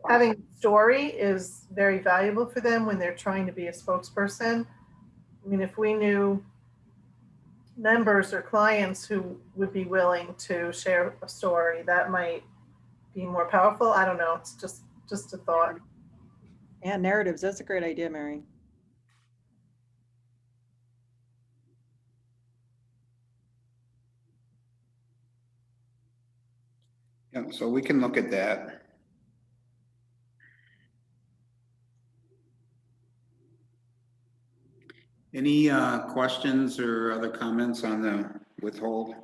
having a story is very valuable for them when they're trying to be a spokesperson. I mean, if we knew members or clients who would be willing to share a story, that might be more powerful. I don't know. It's just a thought. Yeah, narratives. That's a great idea, Mary. Yeah, so we can look at that. Any questions or other comments on the withhold?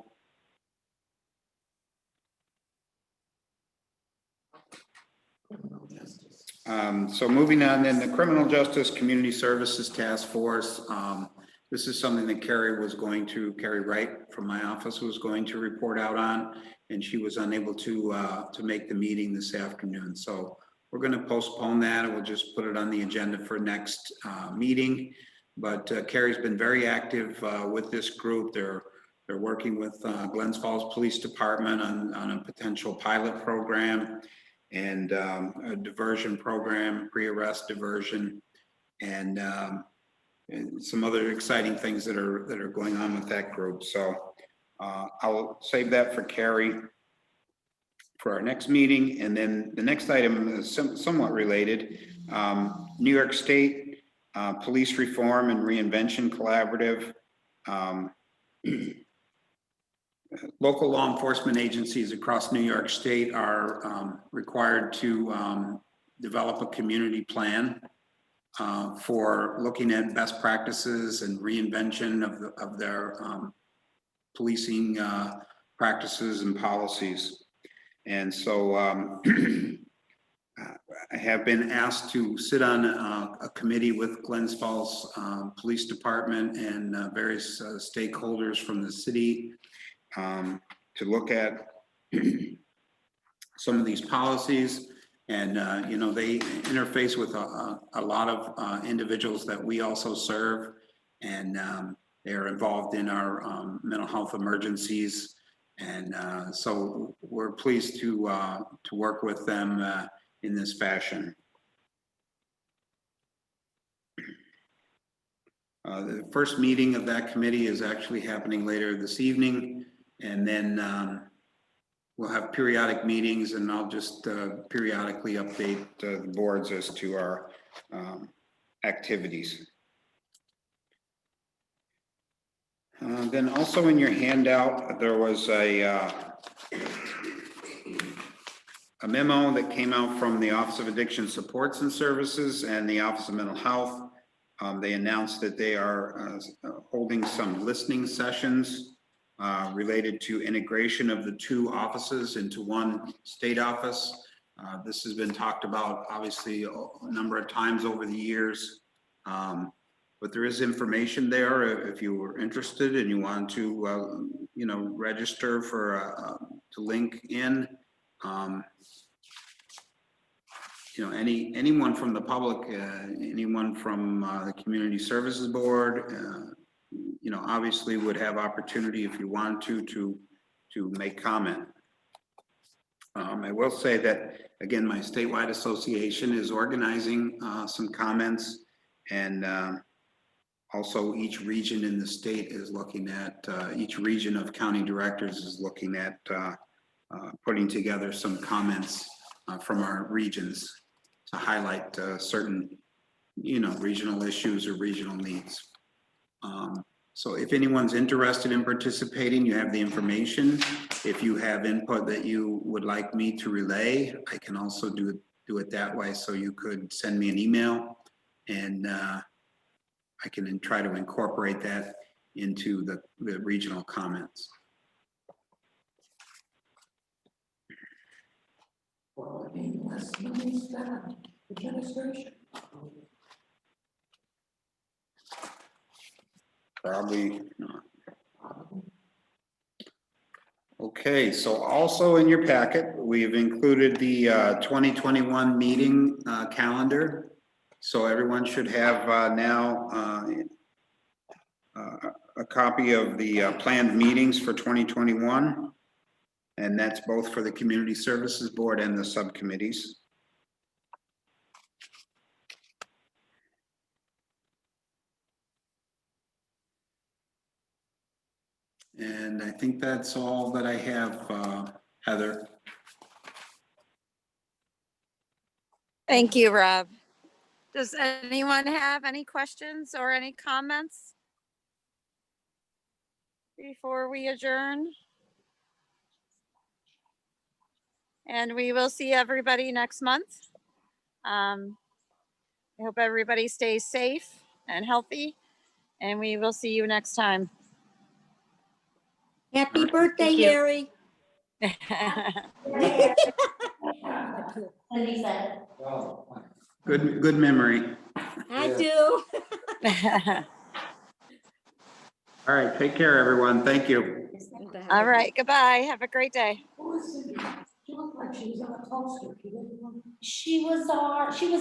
So moving on, then, the Criminal Justice Community Services Task Force. This is something that Carrie Wright from my office was going to report out on, and she was unable to make the meeting this afternoon. So we're going to postpone that, and we'll just put it on the agenda for next meeting. But Carrie's been very active with this group. They're working with Glens Falls Police Department on a potential pilot program, and a diversion program, pre-arrest diversion, and some other exciting things that are going on with that group. So I'll save that for Carrie for our next meeting. And then the next item is somewhat related. New York State Police Reform and Reinvention Collaborative. Local law enforcement agencies across New York State are required to develop a community plan for looking at best practices and reinvention of their policing practices and policies. And so I have been asked to sit on a committee with Glens Falls Police Department and various stakeholders from the city to look at some of these policies. And, you know, they interface with a lot of individuals that we also serve, and they're involved in our mental health emergencies. And so we're pleased to work with them in this fashion. The first meeting of that committee is actually happening later this evening, and then we'll have periodic meetings, and I'll just periodically update the boards as to our activities. Then also in your handout, there was a memo that came out from the Office of Addiction Supports and Services and the Office of Mental Health. They announced that they are holding some listening sessions related to integration of the two offices into one state office. This has been talked about, obviously, a number of times over the years. But there is information there if you were interested and you want to, you know, register for to link in. anyone from the public, anyone from the Community Services Board, obviously would have opportunity if you want to make comment. I will say that, again, my statewide association is organizing some comments, and also each region in the state is looking at, each region of county directors is looking at putting together some comments from our regions to highlight certain, regional issues or regional needs. So if anyone's interested in participating, you have the information. If you have input that you would like me to relay, I can also do it that way. So you could send me an email, and I can try to incorporate that into the regional comments. Well, I mean, less money spent, administration. Probably not. Okay, so also in your packet, we've included the 2021 meeting calendar. So everyone should have now a copy of the planned meetings for 2021. And that's both for the Community Services Board and the subcommittees. And I think that's all that I have, Heather. Thank you, Rob. Does anyone have any questions or any comments before we adjourn? And we will see everybody next month. I hope everybody stays safe and healthy, and we will see you next time. Happy birthday, Thank you. Mary. Cindy said. Good memory. I do. All right, take care, everyone. Thank you. All right, goodbye. Have a great day. Who is Cindy? She looked like she was on a toaster. She was